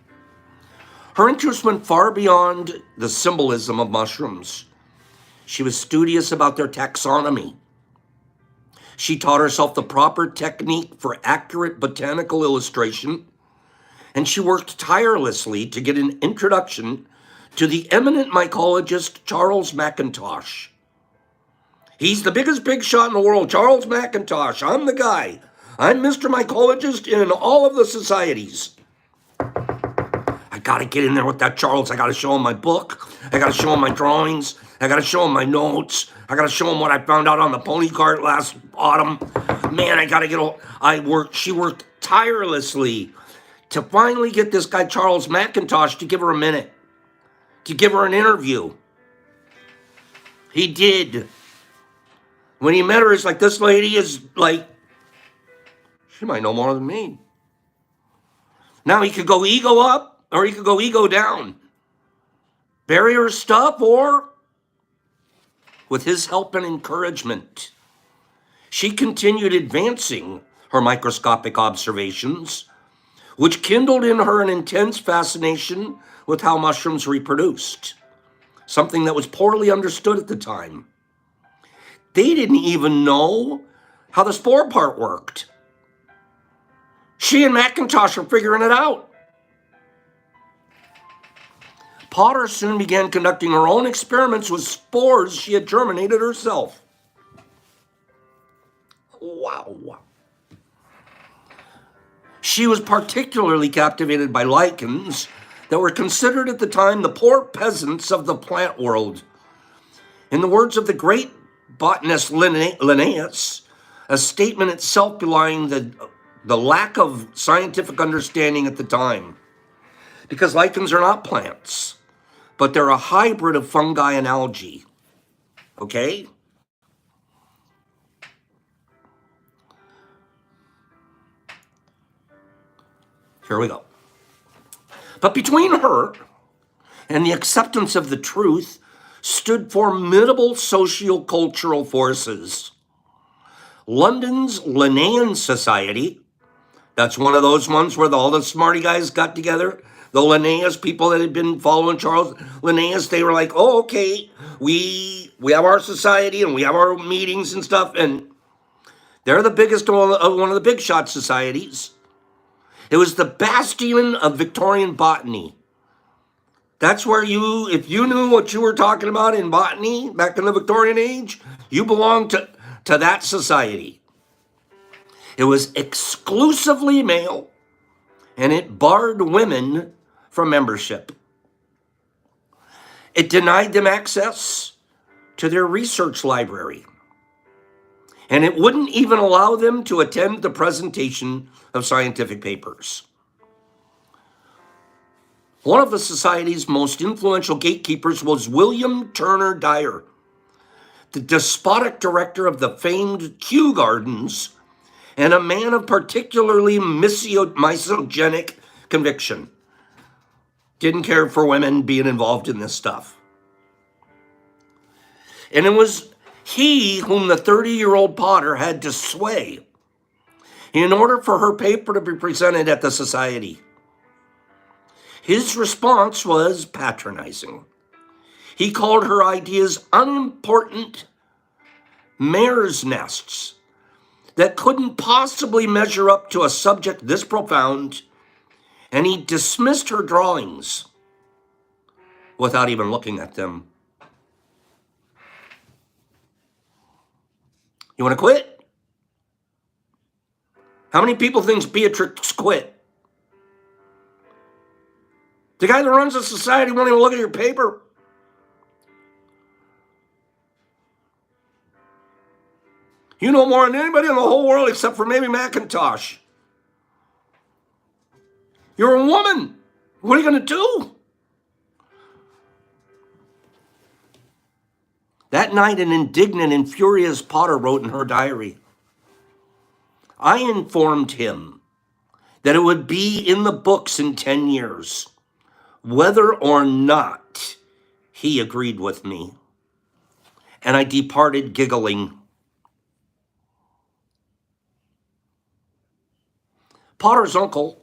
Her interest went far beyond the symbolism of mushrooms. She was studious about their taxonomy. She taught herself the proper technique for accurate botanical illustration, and she worked tirelessly to get an introduction to the eminent mycologist Charles McIntosh. He's the biggest big shot in the world, Charles McIntosh. I'm the guy. I'm Mr. Mycologist in all of the societies. I gotta get in there with that Charles. I gotta show him my book. I gotta show him my drawings. I gotta show him my notes. I gotta show him what I found out on the pony cart last autumn. Man, I gotta get, she worked tirelessly to finally get this guy, Charles McIntosh, to give her a minute, to give her an interview. He did. When he met her, it's like, this lady is like, she might know more than me. Now he could go ego up or he could go ego down. Bury her stuff, or with his help and encouragement, she continued advancing her microscopic observations, which kindled in her an intense fascination with how mushrooms reproduced, something that was poorly understood at the time. They didn't even know how the spore part worked. She and McIntosh are figuring it out. Potter soon began conducting her own experiments with spores she had germinated herself. Wow. She was particularly captivated by lichens that were considered at the time the poor peasants of the plant world. In the words of the great botanist Linnaeus, a statement itself belying the lack of scientific understanding at the time. Because lichens are not plants, but they're a hybrid of fungi and algae. Okay? Here we go. But between her and the acceptance of the truth stood formidable socio-cultural forces. London's Linnaean Society, that's one of those ones where all the smarty guys got together. The Linnaeus people that had been following Charles Linnaeus, they were like, oh, okay, we have our society and we have our meetings and stuff, and they're the biggest of one of the big shot societies. It was the bastion of Victorian botany. That's where if you knew what you were talking about in botany back in the Victorian age, you belonged to that society. It was exclusively male, and it barred women from membership. It denied them access to their research library, and it wouldn't even allow them to attend the presentation of scientific papers. One of the society's most influential gatekeepers was William Turner Dyer, the despotic director of the famed Kew Gardens, and a man of particularly misogynic conviction. Didn't care for women being involved in this stuff. And it was he whom the 30-year-old Potter had to sway in order for her paper to be presented at the society. His response was patronizing. He called her ideas unimportant mare's nests that couldn't possibly measure up to a subject this profound, and he dismissed her drawings without even looking at them. You want to quit? How many people think Beatrix quit? The guy that runs the society won't even look at your paper. You know more than anybody in the whole world except for maybe Macintosh. You're a woman. What are you going to do? That night, an indignant and furious Potter wrote in her diary, I informed him that it would be in the books in 10 years, whether or not he agreed with me. And I departed giggling. Potter's uncle,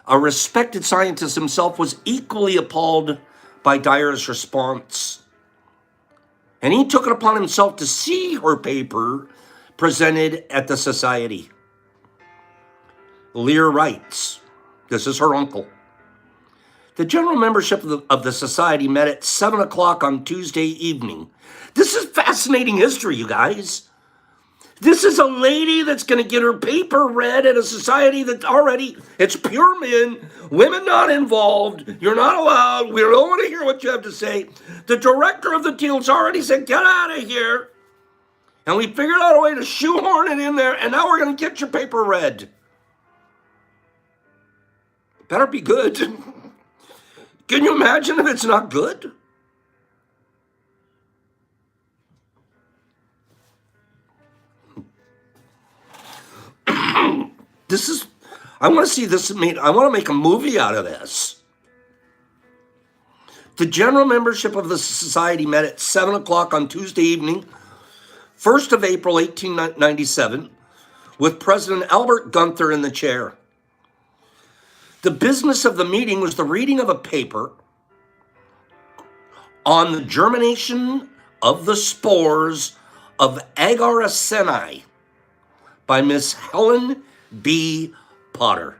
a respected scientist himself, was equally appalled by Dyer's response. And he took it upon himself to see her paper presented at the society. Lear writes, this is her uncle. The general membership of the society met at 7 o'clock on Tuesday evening. This is fascinating history, you guys. This is a lady that's going to get her paper read at a society that already, it's pure men, women not involved. You're not allowed. We don't want to hear what you have to say. The director of the deal's already said, get out of here. And we figured out a way to shoehorn it in there, and now we're going to get your paper read. Better be good. Can you imagine if it's not good? I want to see this made, I want to make a movie out of this. The general membership of the society met at 7 o'clock on Tuesday evening, 1st of April, 1897, with President Albert Gunther in the chair. The business of the meeting was the reading of a paper on the germination of the spores of Agaricinae by Miss Helen B. Potter.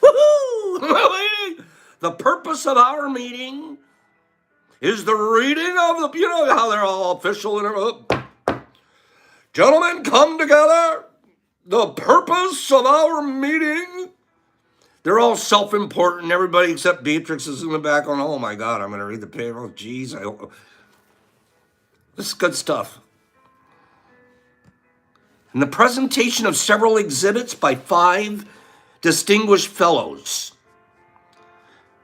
Woohoo! The purpose of our meeting is the reading of the, you know how they're all official and everything. Gentlemen, come together. The purpose of our meeting. They're all self-important. Everybody except Beatrix is in the back on, oh my God, I'm going to read the paper. Oh, geez. This is good stuff. And the presentation of several exhibits by 5 distinguished fellows.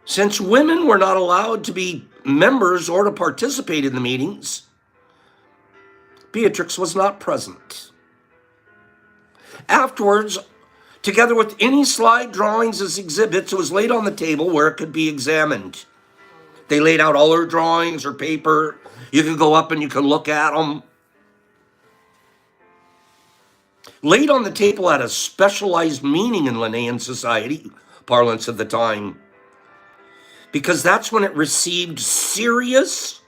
Since women were not allowed to be members or to participate in the meetings, Beatrix was not present. Afterwards, together with any slide drawings as exhibits, it was laid on the table where it could be examined. They laid out all her drawings, her paper. You could go up and you could look at them. Laid on the table had a specialized meaning in Linnaean society, parlance of the time, because that's when it received serious,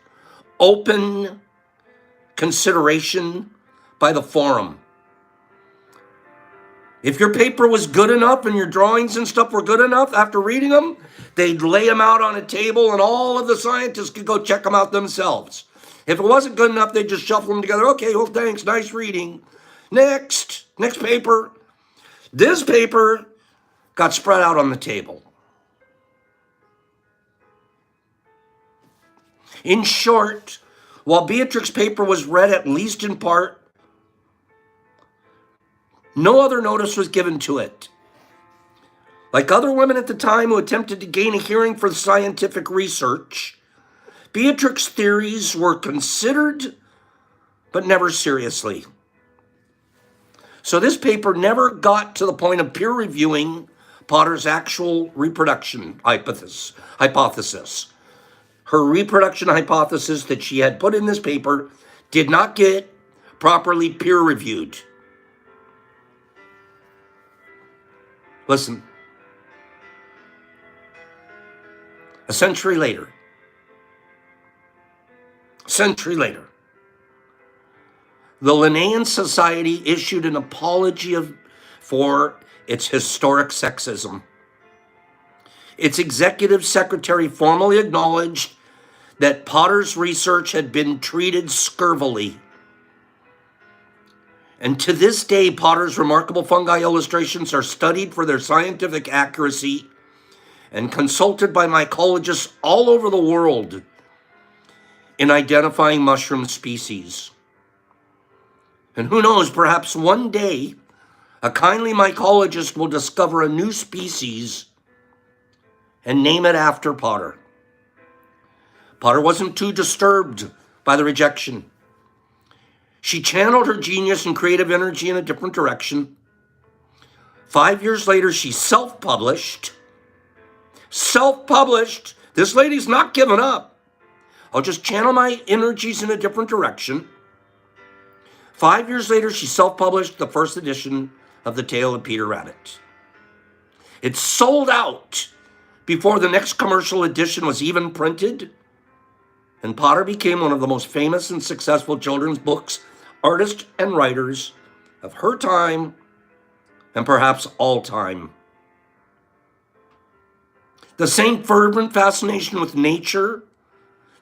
open consideration by the forum. If your paper was good enough and your drawings and stuff were good enough, after reading them, they'd lay them out on a table and all of the scientists could go check them out themselves. If it wasn't good enough, they'd just shuffle them together. Okay, well, thanks, nice reading. Next paper. This paper got spread out on the table. In short, while Beatrix's paper was read at least in part, no other notice was given to it. Like other women at the time who attempted to gain a hearing for scientific research, Beatrix's theories were considered, but never seriously. So this paper never got to the point of peer reviewing Potter's actual reproduction hypothesis. Her reproduction hypothesis that she had put in this paper did not get properly peer reviewed. Listen, a century later, the Linnaean Society issued an apology for its historic sexism. Its executive secretary formally acknowledged that Potter's research had been treated scurvily. And to this day, Potter's remarkable fungi illustrations are studied for their scientific accuracy and consulted by mycologists all over the world in identifying mushroom species. And who knows, perhaps one day, a kindly mycologist will discover a new species and name it after Potter. Potter wasn't too disturbed by the rejection. She channeled her genius and creative energy in a different direction. 5 years later, she self-published. This lady's not giving up. I'll just channel my energies in a different direction. 5 years later, she self-published the first edition of The Tale of Peter Rabbit. It sold out before the next commercial edition was even printed, and Potter became one of the most famous and successful children's books artists and writers of her time and perhaps all time. The same fervent fascination with nature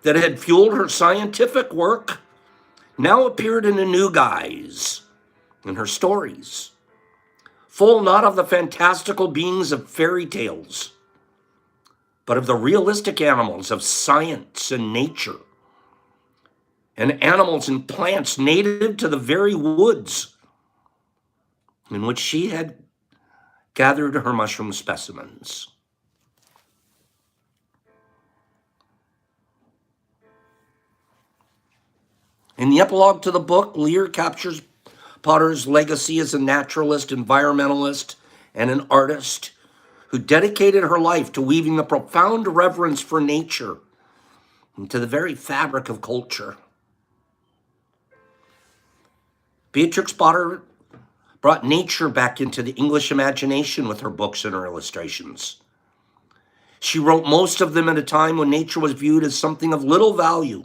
that had fueled her scientific work now appeared in a new guise in her stories, full not of the fantastical beings of fairy tales, but of the realistic animals of science and nature, and animals and plants native to the very woods in which she had gathered her mushroom specimens. In the epilogue to the book, Lear captures Potter's legacy as a naturalist, environmentalist, and an artist who dedicated her life to weaving the profound reverence for nature into the very fabric of culture. Beatrix Potter brought nature back into the English imagination with her books and her illustrations. She wrote most of them at a time when nature was viewed as something of little value,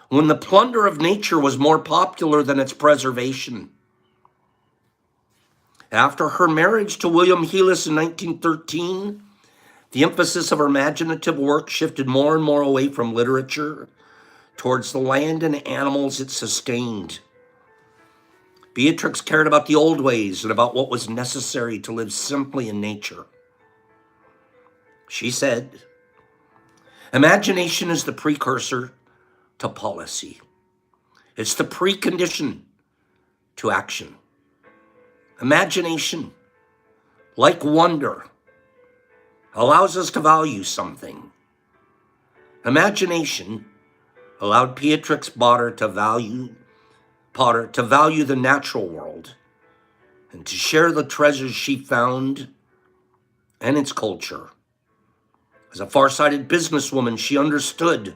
when the plunder of nature was more popular than its preservation. After her marriage to William Heelas in 1913, the emphasis of her imaginative work shifted more and more away from literature towards the land and animals it sustained. Beatrix cared about the old ways and about what was necessary to live simply in nature. She said, imagination is the precursor to policy. It's the precondition to action. Imagination, like wonder, allows us to value something. Imagination allowed Beatrix Potter to value the natural world and to share the treasures she found and its culture. As a far-sighted businesswoman, she understood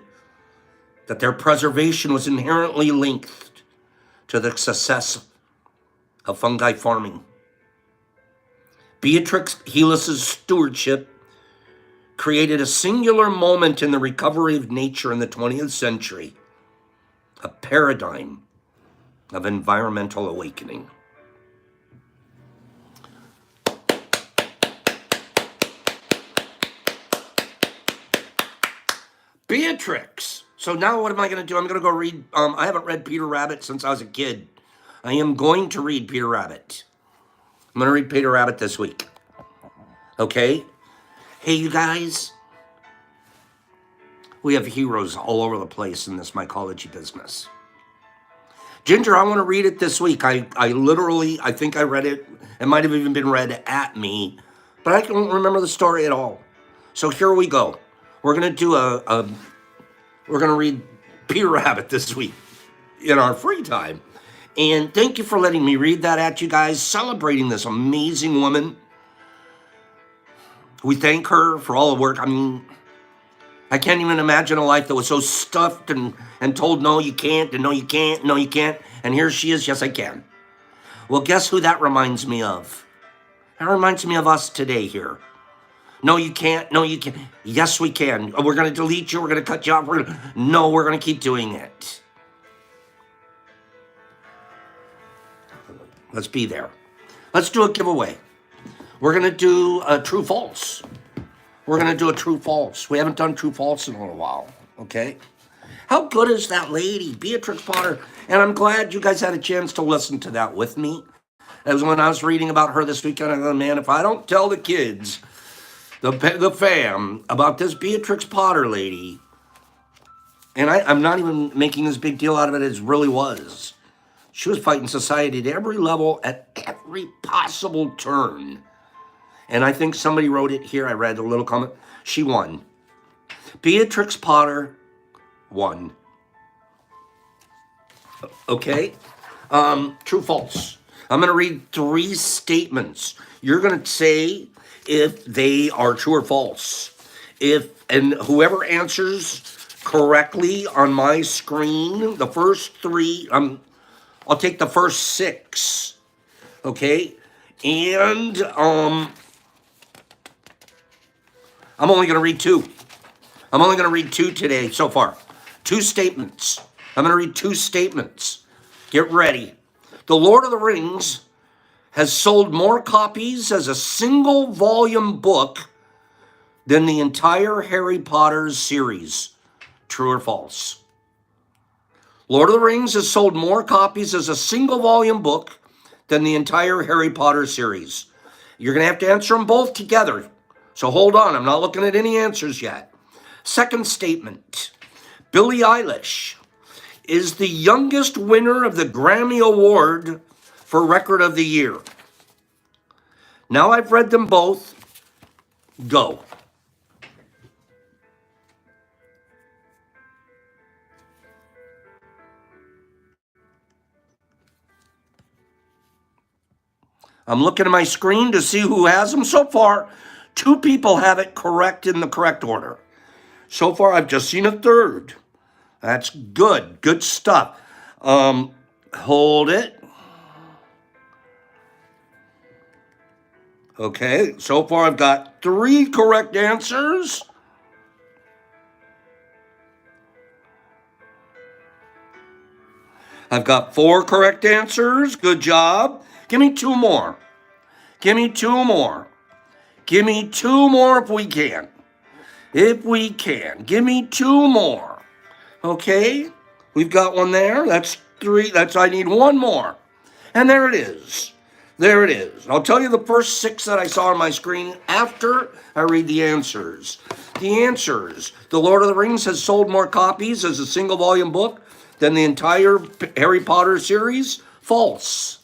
that their preservation was inherently linked to the success of fungi farming. Beatrix Helis's stewardship created a singular moment in the recovery of nature in the 20th century, a paradigm of environmental awakening. Beatrix. So now what am I going to do? I'm going to go read, I haven't read Peter Rabbit since I was a kid. I am going to read Peter Rabbit. I'm going to read Peter Rabbit this week. Okay? Hey, you guys. We have heroes all over the place in this mycology business. Ginger, I want to read it this week. I think I read it. It might have even been read at me, but I don't remember the story at all. So here we go. We're going to do we're going to read Peter Rabbit this week in our free time. And thank you for letting me read that at you guys, celebrating this amazing woman. We thank her for all the work. I mean, I can't even imagine a life that was so stuffed and told, no, you can't, and no, you can't, no, you can't. And here she is, yes, I can. Well, guess who that reminds me of? That reminds me of us today here. No, you can't. No, you can't. Yes, we can. We're going to delete you. We're going to cut you off. No, we're going to keep doing it. Let's be there. Let's do a giveaway. We're going to do a true false. We're going to do a true false. We haven't done true false in a little while. Okay? How good is that lady, Beatrix Potter? And I'm glad you guys had a chance to listen to that with me. As when I was reading about her this weekend, I thought, man, if I don't tell the kids, the fam, about this Beatrix Potter lady, and I'm not even making this big deal out of it as it really was. She was fighting society at every level, at every possible turn. And I think somebody wrote it here. I read a little comment. She won. Beatrix Potter won. Okay? True, false. I'm going to read 3 statements. You're going to say if they are true or false. And whoever answers correctly on my screen, the first 3, I'll take the first 6. Okay? And I'm only going to read 2. I'm only going to read 2 today so far. 2 statements. I'm going to read 2 statements. Get ready. The Lord of the Rings has sold more copies as a single volume book than the entire Harry Potter series. True or false? Lord of the Rings has sold more copies as a single volume book than the entire Harry Potter series. You're going to have to answer them both together. So hold on, I'm not looking at any answers yet. Second statement. Billie Eilish is the youngest winner of the Grammy Award for Record of the Year. Now I've read them both. Go. I'm looking at my screen to see who has them. So far, 2 people have it correct in the correct order. So far, I've just seen a third. That's good. Good stuff. Hold it. Okay, so far I've got 3 correct answers. I've got 4 correct answers. Good job. Give me 2 more. Give me 2 more. Give me 2 more if we can. If we can. Give me 2 more. Okay? We've got one there. That's 3. I need 1 more. And there it is. There it is. I'll tell you the first 6 that I saw on my screen after I read the answers. The answers. The Lord of the Rings has sold more copies as a single volume book than the entire Harry Potter series. False.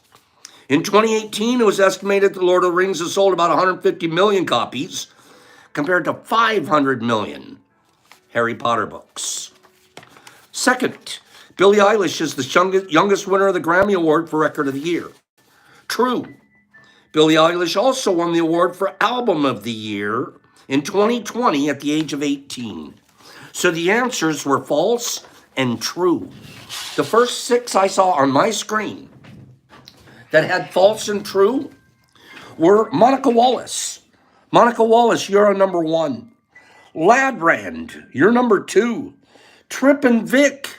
In 2018, it was estimated the Lord of the Rings has sold about 150 million copies compared to 500 million Harry Potter books. Second, Billie Eilish is the youngest winner of the Grammy Award for Record of the Year. True. Billie Eilish also won the award for Album of the Year in 2020 at the age of 18. So the answers were false and true. The first 6 I saw on my screen that had false and true were Monica Wallace. Monica Wallace, you're a number 1. Ladrand, you're number 2. Trip and Vic.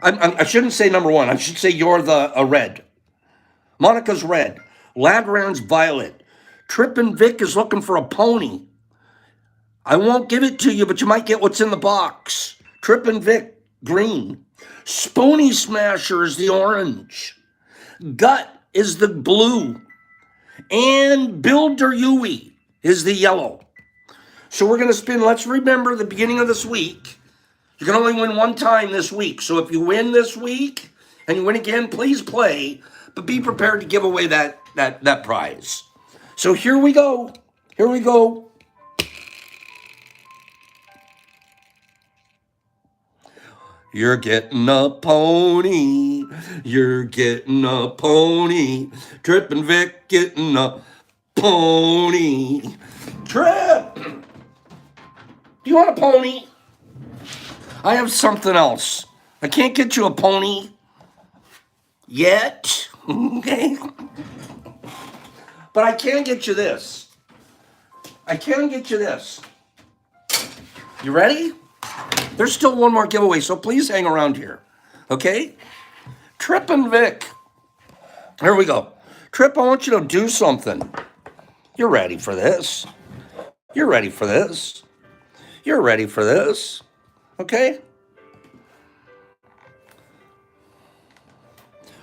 I shouldn't say number 1. I should say you're a red. Monica's red. Ladrand's violet. Trip and Vic is looking for a pony. I won't give it to you, but you might get what's in the box. Trip and Vic, green. Spoony Smasher is the orange. Gut is the blue. And Builder Yui is the yellow. So we're going to spin, let's remember the beginning of this week. You can only win 1 time this week. So if you win this week and you win again, please play, but be prepared to give away that prize. So here we go. Here we go. You're getting a pony. You're getting a pony. Trip and Vic getting a pony. Trip! Do you want a pony? I have something else. I can't get you a pony yet. Okay? But I can get you this. I can get you this. You ready? There's still one more giveaway, so please hang around here. Okay? Trip and Vic. Here we go. Trip, I want you to do something. You're ready for this. You're ready for this. You're ready for this. Okay?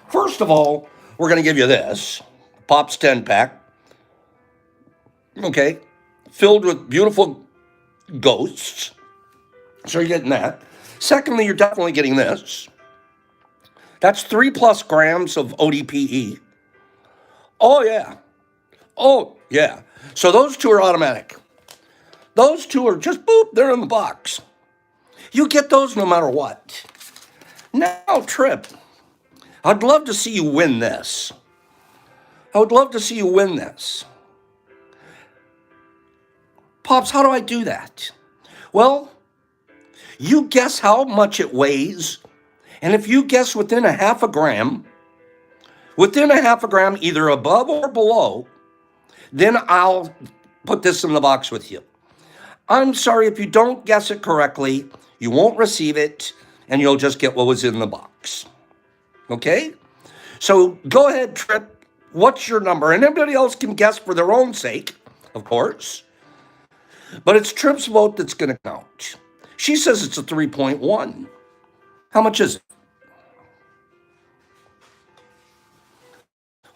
First of all, we're going to give you this. Pop's 10-pack. Okay? Filled with beautiful ghosts. So you're getting that. Secondly, you're definitely getting this. That's 3+ grams of ODPE. Oh, yeah. Oh, yeah. So those 2 are automatic. Those 2 are just, boop, they're in the box. You get those no matter what. Now, Trip, I'd love to see you win this. I would love to see you win this. Pops, how do I do that? Well, you guess how much it weighs, and if you guess within a half a gram, either above or below, then I'll put this in the box with you. I'm sorry, if you don't guess it correctly, you won't receive it, and you'll just get what was in the box. Okay? So go ahead, Trip. What's your number? And everybody else can guess for their own sake, of course. But it's Trip's vote that's going to count. She says it's a 3.1. How much is it?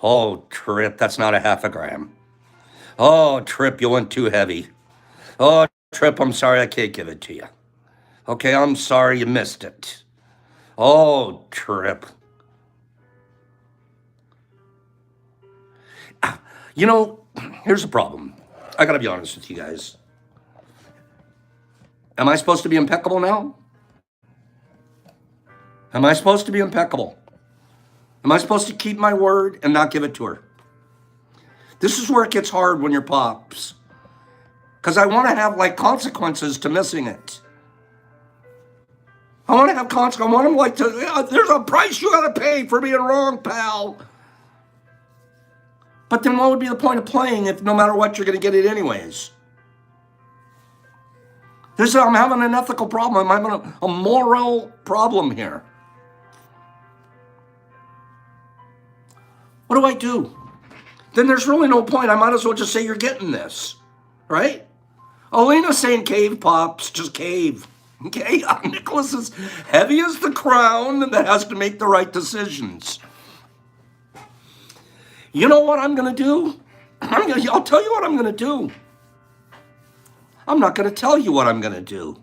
Oh, Trip, that's not a half a gram. Oh, Trip, you went too heavy. Oh, Trip, I'm sorry, I can't give it to you. Okay, I'm sorry you missed it. Oh, Trip. You know, here's the problem. I gotta be honest with you guys. Am I supposed to be impeccable now? Am I supposed to be impeccable? Am I supposed to keep my word and not give it to her? This is where it gets hard when you're Pops. Because I want to have, like, consequences to missing it. I want to have consequences. I want them, like, there's a price you got to pay for being wrong, pal. But then what would be the point of playing if no matter what, you're going to get it anyways? I'm having an ethical problem. I'm having a moral problem here. What do I do? Then there's really no point. I might as well just say you're getting this, right? Alina's saying cave, Pops, just cave. Okay? Nicholas is heavy as the crown that has to make the right decisions. You know what I'm going to do? I'll tell you what I'm going to do. I'm not going to tell you what I'm going to do.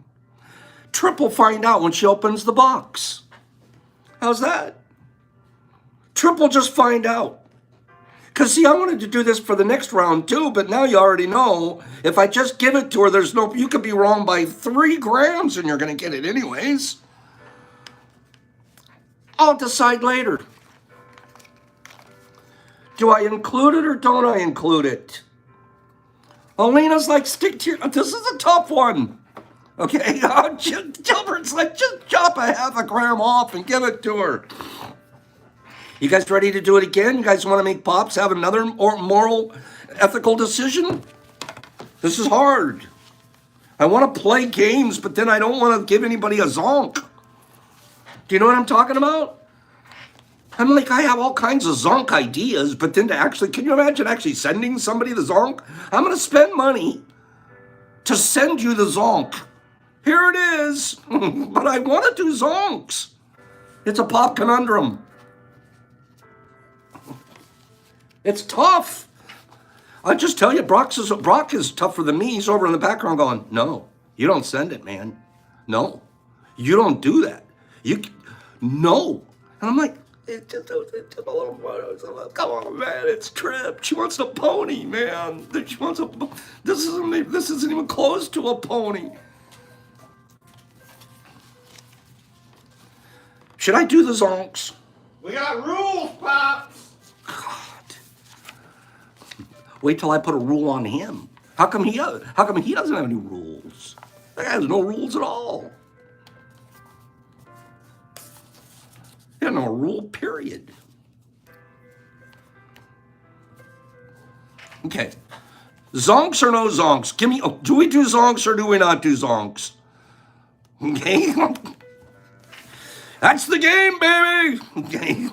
Trip will find out when she opens the box. How's that? Trip will just find out. Because, see, I wanted to do this for the next round, too, but now you already know if I just give it to her, you could be wrong by 3 grams and you're going to get it anyways. I'll decide later. Do I include it or don't I include it? Alina's like, stick to your, this is a tough one. Okay, Gilbert's like, just chop a half a gram off and give it to her. You guys ready to do it again? You guys want to make Pops have another moral, ethical decision? This is hard. I want to play games, but then I don't want to give anybody a zonk. Do you know what I'm talking about? I'm like, I have all kinds of zonk ideas, but then to actually, can you imagine actually sending somebody the zonk? I'm going to spend money to send you the zonk. Here it is. But I want to do zonks. It's a pop conundrum. It's tough. I just tell you, Brock is tougher than me. He's over in the background going, no, you don't send it, man. No, you don't do that. No. And I'm like, it's just a little, come on, man, it's Trip. She wants a pony, man. She wants this isn't even close to a pony. Should I do the zonks? We got rules, Pops. God. Wait till I put a rule on him. How come he doesn't have any rules? That guy has no rules at all. He had no rule, period. Okay. Zonks or no zonks? Do we do zonks or do we not do zonks? Okay. That's the game, baby. Okay.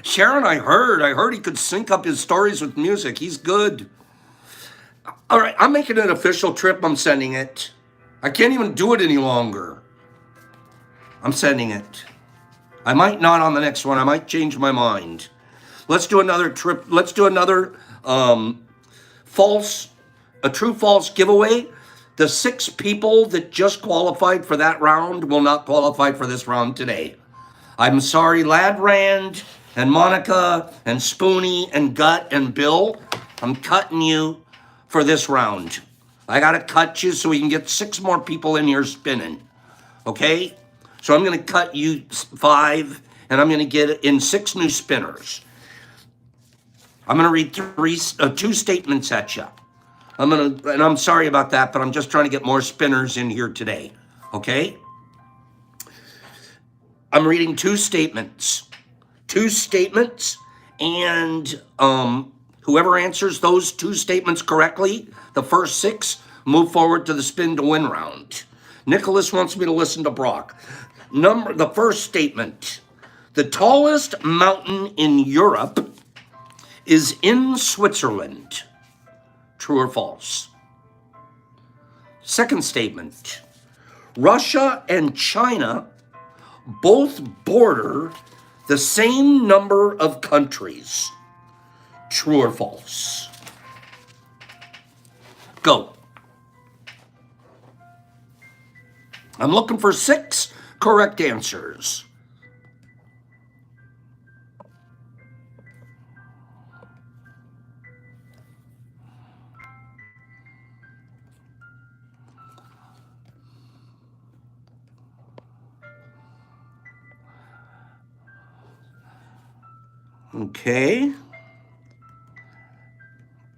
Sharon, I heard he could sync up his stories with music. He's good. All right, I'm making an official Trip. I'm sending it. I can't even do it any longer. I'm sending it. I might not on the next one. I might change my mind. Let's do another Trip. Let's do another true-false giveaway. The 6 people that just qualified for that round will not qualify for this round today. I'm sorry, Ladrand and Monica and Spoonie and Gut and Bill. I'm cutting you for this round. I got to cut you so we can get 6 more people in here spinning. Okay? So I'm going to cut you 5, and I'm going to get in 6 new spinners. I'm going to read 2 statements at you. And I'm sorry about that, but I'm just trying to get more spinners in here today. Okay? I'm reading 2 statements. 2 statements, and whoever answers those 2 statements correctly, the first 6, move forward to the spin to win round. Nicholas wants me to listen to Brock. The first statement. The tallest mountain in Europe is in Switzerland. True or false? Second statement. Russia and China both border the same number of countries. True or false? Go. I'm looking for 6 correct answers.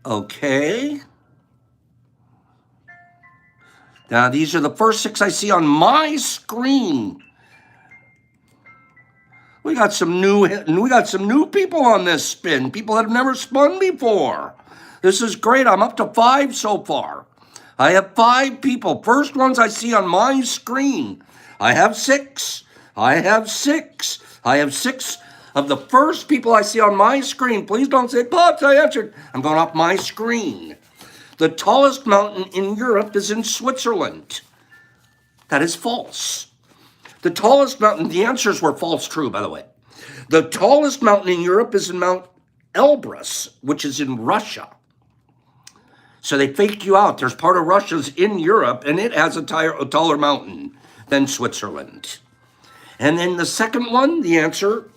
Okay. Now, these are the first 6 I see on my screen. We got some new people on this spin. People that have never spun before. This is great. I'm up to 5 so far. I have 5 people. First ones I see on my screen. I have 6. I have 6 of the first people I see on my screen. Please don't say, Pops, I answered. I'm going off my screen. The tallest mountain in Europe is in Switzerland. That is false. The tallest mountain, the answers were false true, by the way. The tallest mountain in Europe is in Mount Elbrus, which is in Russia. So they fake you out. There's part of Russia's in Europe, and it has a taller mountain than Switzerland. And then the second one, the answer,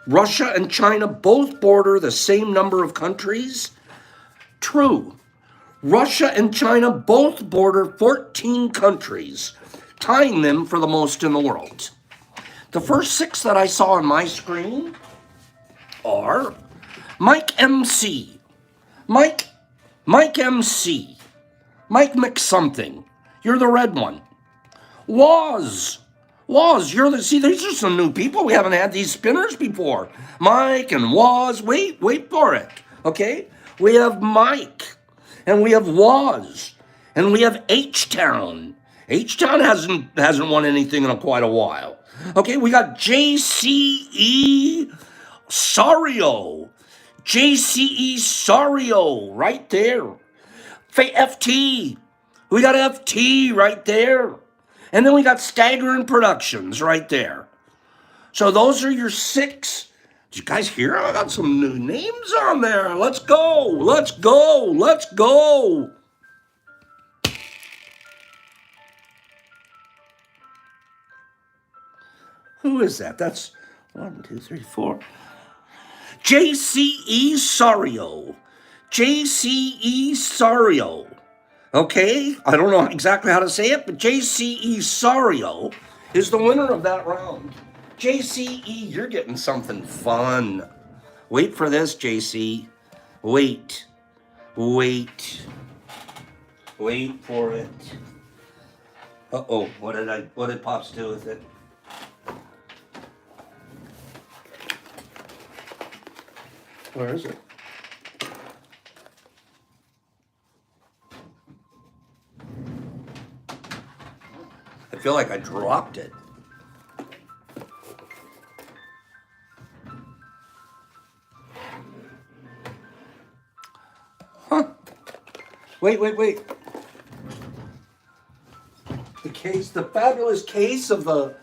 Russia and China both border the same number of countries. True. Russia and China both border 14 countries, tying them for the most in the world. The first 6 that I saw on my screen are Mike MC, Mike MC, Mike McSomething, you're the red one. Woz, you're the, see, these are some new people. We haven't had these spinners before. Mike and Woz, wait for it, okay? We have Mike, and we have Woz, and we have H-Town. H-Town hasn't won anything in quite a while. Okay, we got JCE Sario. JCE Sario right there. FT. We got FT right there. And then we got Staggering Productions right there. So those are your 6. Did you guys hear? I got some new names on there. Let's go. Let's go. Let's go. Who is that? That's 1, 2, 3, 4. JCE Sario. JCE Sario. Okay, I don't know exactly how to say it, but JCE Sario is the winner of that round. JCE, you're getting something fun. Wait for this, JC. Wait for it. Uh-oh, what did Pops do with it? Where is it? I feel like I dropped it. Huh. Wait. The case, the fabulous case of the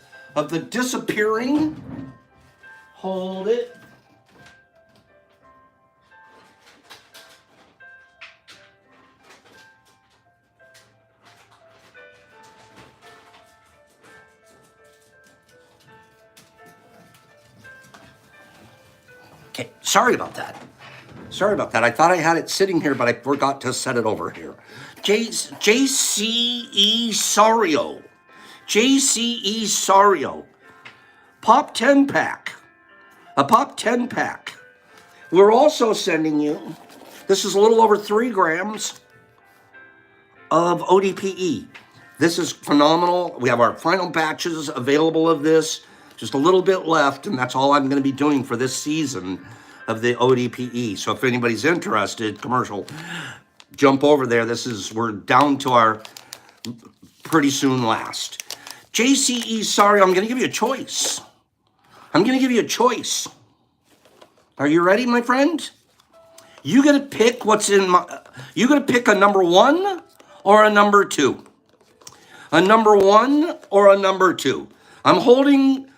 disappearing. Hold it. Okay, sorry about that. I thought I had it sitting here, but I forgot to set it over here. JCE Sario. JCE Sario. Pop 10 pack. A Pop 10 pack. We're also sending you, this is a little over 3 grams of ODPE. This is phenomenal. We have our final batches available of this. Just a little bit left, and that's all I'm going to be doing for this season of the ODPE. So if anybody's interested, commercial, jump over there. We're down to our pretty soon last. JCE, sorry, I'm going to give you a choice. Are you ready, my friend? You got to pick you got to pick a number 1 or a number 2. A number 1 or a number 2. I'm holding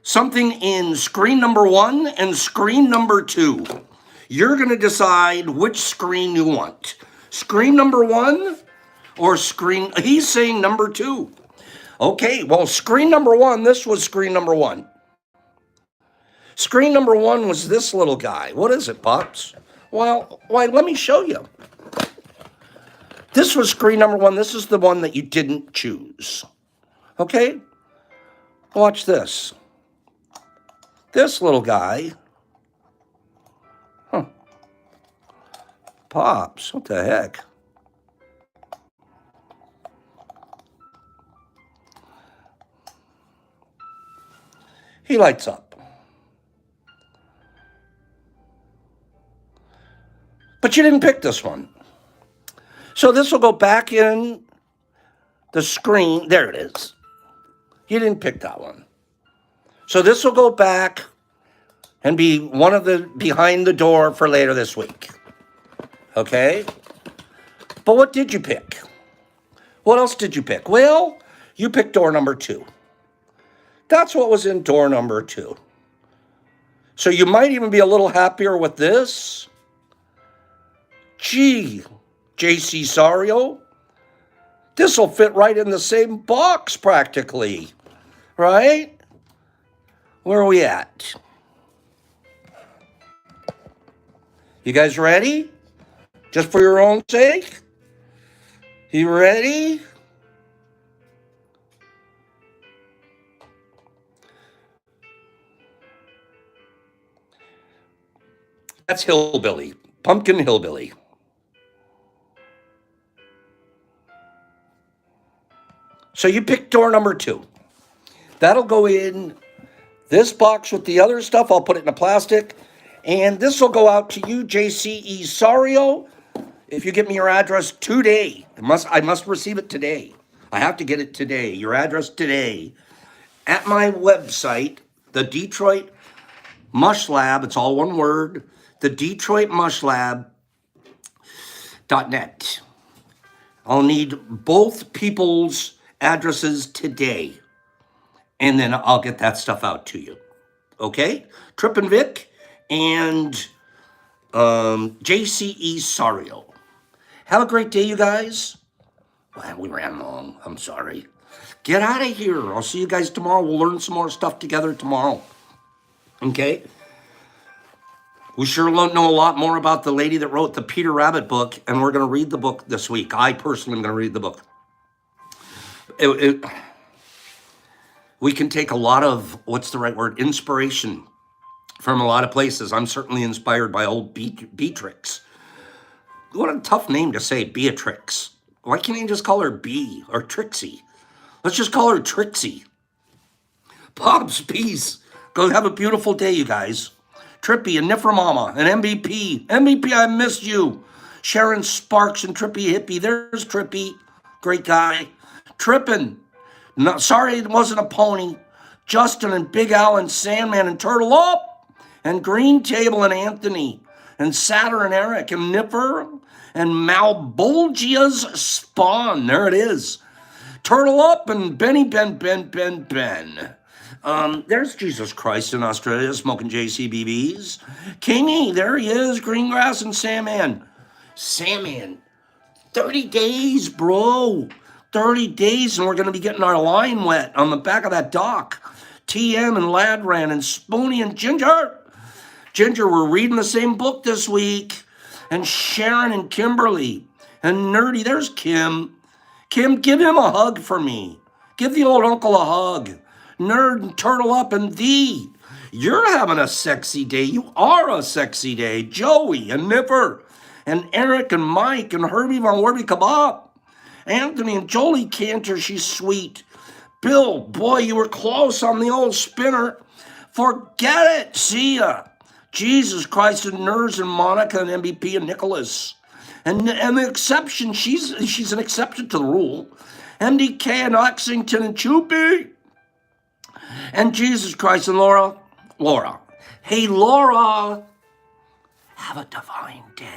something in screen number 1 and screen number 2. You're going to decide which screen you want. Screen number 1 or he's saying number 2. Okay, well, screen number 1, this was screen number 1. Screen number 1 was this little guy. What is it, Pops? Well, let me show you. This was screen number 1. This is the one that you didn't choose. Okay? Watch this. This little guy. Huh. Pops, what the heck? He lights up. But you didn't pick this one. So this will go back in the screen. There it is. You didn't pick that one. So this will go back and be one of the behind the door for later this week. Okay? But what did you pick? What else did you pick? Well, you picked door number 2. That's what was in door number 2. So you might even be a little happier with this. Gee, JC Sario, this will fit right in the same box practically, right? Where are we at? You guys ready? Just for your own sake? You ready? That's Hillbilly, Pumpkin Hillbilly. So you pick door number 2. That'll go in this box with the other stuff. I'll put it in a plastic. And this will go out to you, JCE Sario. If you give me your address today, I must receive it today. I have to get it today. Your address today. At my website, the Detroit Mush Lab, it's all one word, the Detroit Mush Lab.net. I'll need both people's addresses today, and then I'll get that stuff out to you. Okay? Trip and Vic and JCE Sario. Have a great day, you guys. Well, we ran long. I'm sorry. Get out of here. I'll see you guys tomorrow. We'll learn some more stuff together tomorrow. Okay? We sure know a lot more about the lady that wrote the Peter Rabbit book, and we're going to read the book this week. I personally am going to read the book. We can take a lot of, what's the right word, inspiration from a lot of places. I'm certainly inspired by old Beatrix. What a tough name to say, Beatrix. Why can't you just call her B or Trixie? Let's just call her Trixie. Pops, peace. Go have a beautiful day, you guys. Trippy and Niffer Mama and MVP. MVP, I missed you. Sharon Sparks and Trippy Hippie. There's Trippy. Great guy. Trippin'. No, sorry it wasn't a pony. Justin and Big Al and Sandman and Turtle Up and Green Table and Anthony and Satter and Eric and Nipper and Malbolgia's Spawn. There it is. Turtle Up and Benny Ben. There's Jesus Christ in Australia smoking JCBBs. Kingy, there he is. Greengrass and Sandman. Sandman, 30 days, bro. 30 days, and we're going to be getting our line wet on the back of that dock. TM and Ladran and Spoony and Ginger. Ginger, we're reading the same book this week. And Sharon and Kimberly. And Nerdy, there's Kim. Kim, give him a hug for me. Give the old uncle a hug. Nerd and Turtle Up and Thee. You're having a sexy day. You are a sexy day. Joey and Nipper and Eric and Mike and Herbie Von Werby Kebab. Anthony and Jolie Cantor, she's sweet. Bill, boy, you were close on the old spinner. Forget it. See ya. Jesus Christ and Nerds and Monica and MVP and Nicholas. And the exception, she's an exception to the rule. MDK and Lexington and Choopy. And Jesus Christ and Laura. Hey, Laura. Have a divine day.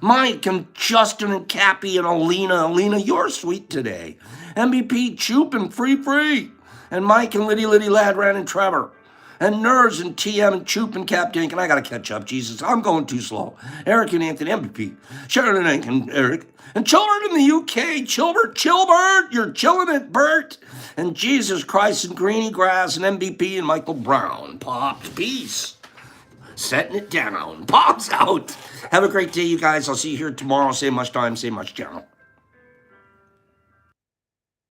Mike and Justin and Cappy and Alina. Alina, you're sweet today. MVP, Choop and Free. And Mike and Liddy, Ladran and Trevor. And Nerds and TM and Choop and Cap Dink. And I got to catch up, Jesus. I'm going too slow. Eric and Anthony, MVP. Sharon and Hank and Eric. And children in the UK. Chilbert. You're chilling it, Bert. And Jesus Christ and Greeny Grass and MVP and Michael Brown. Pops, peace. Setting it down. Pops out. Have a great day, you guys. I'll see you here tomorrow. Same much time, same much channel.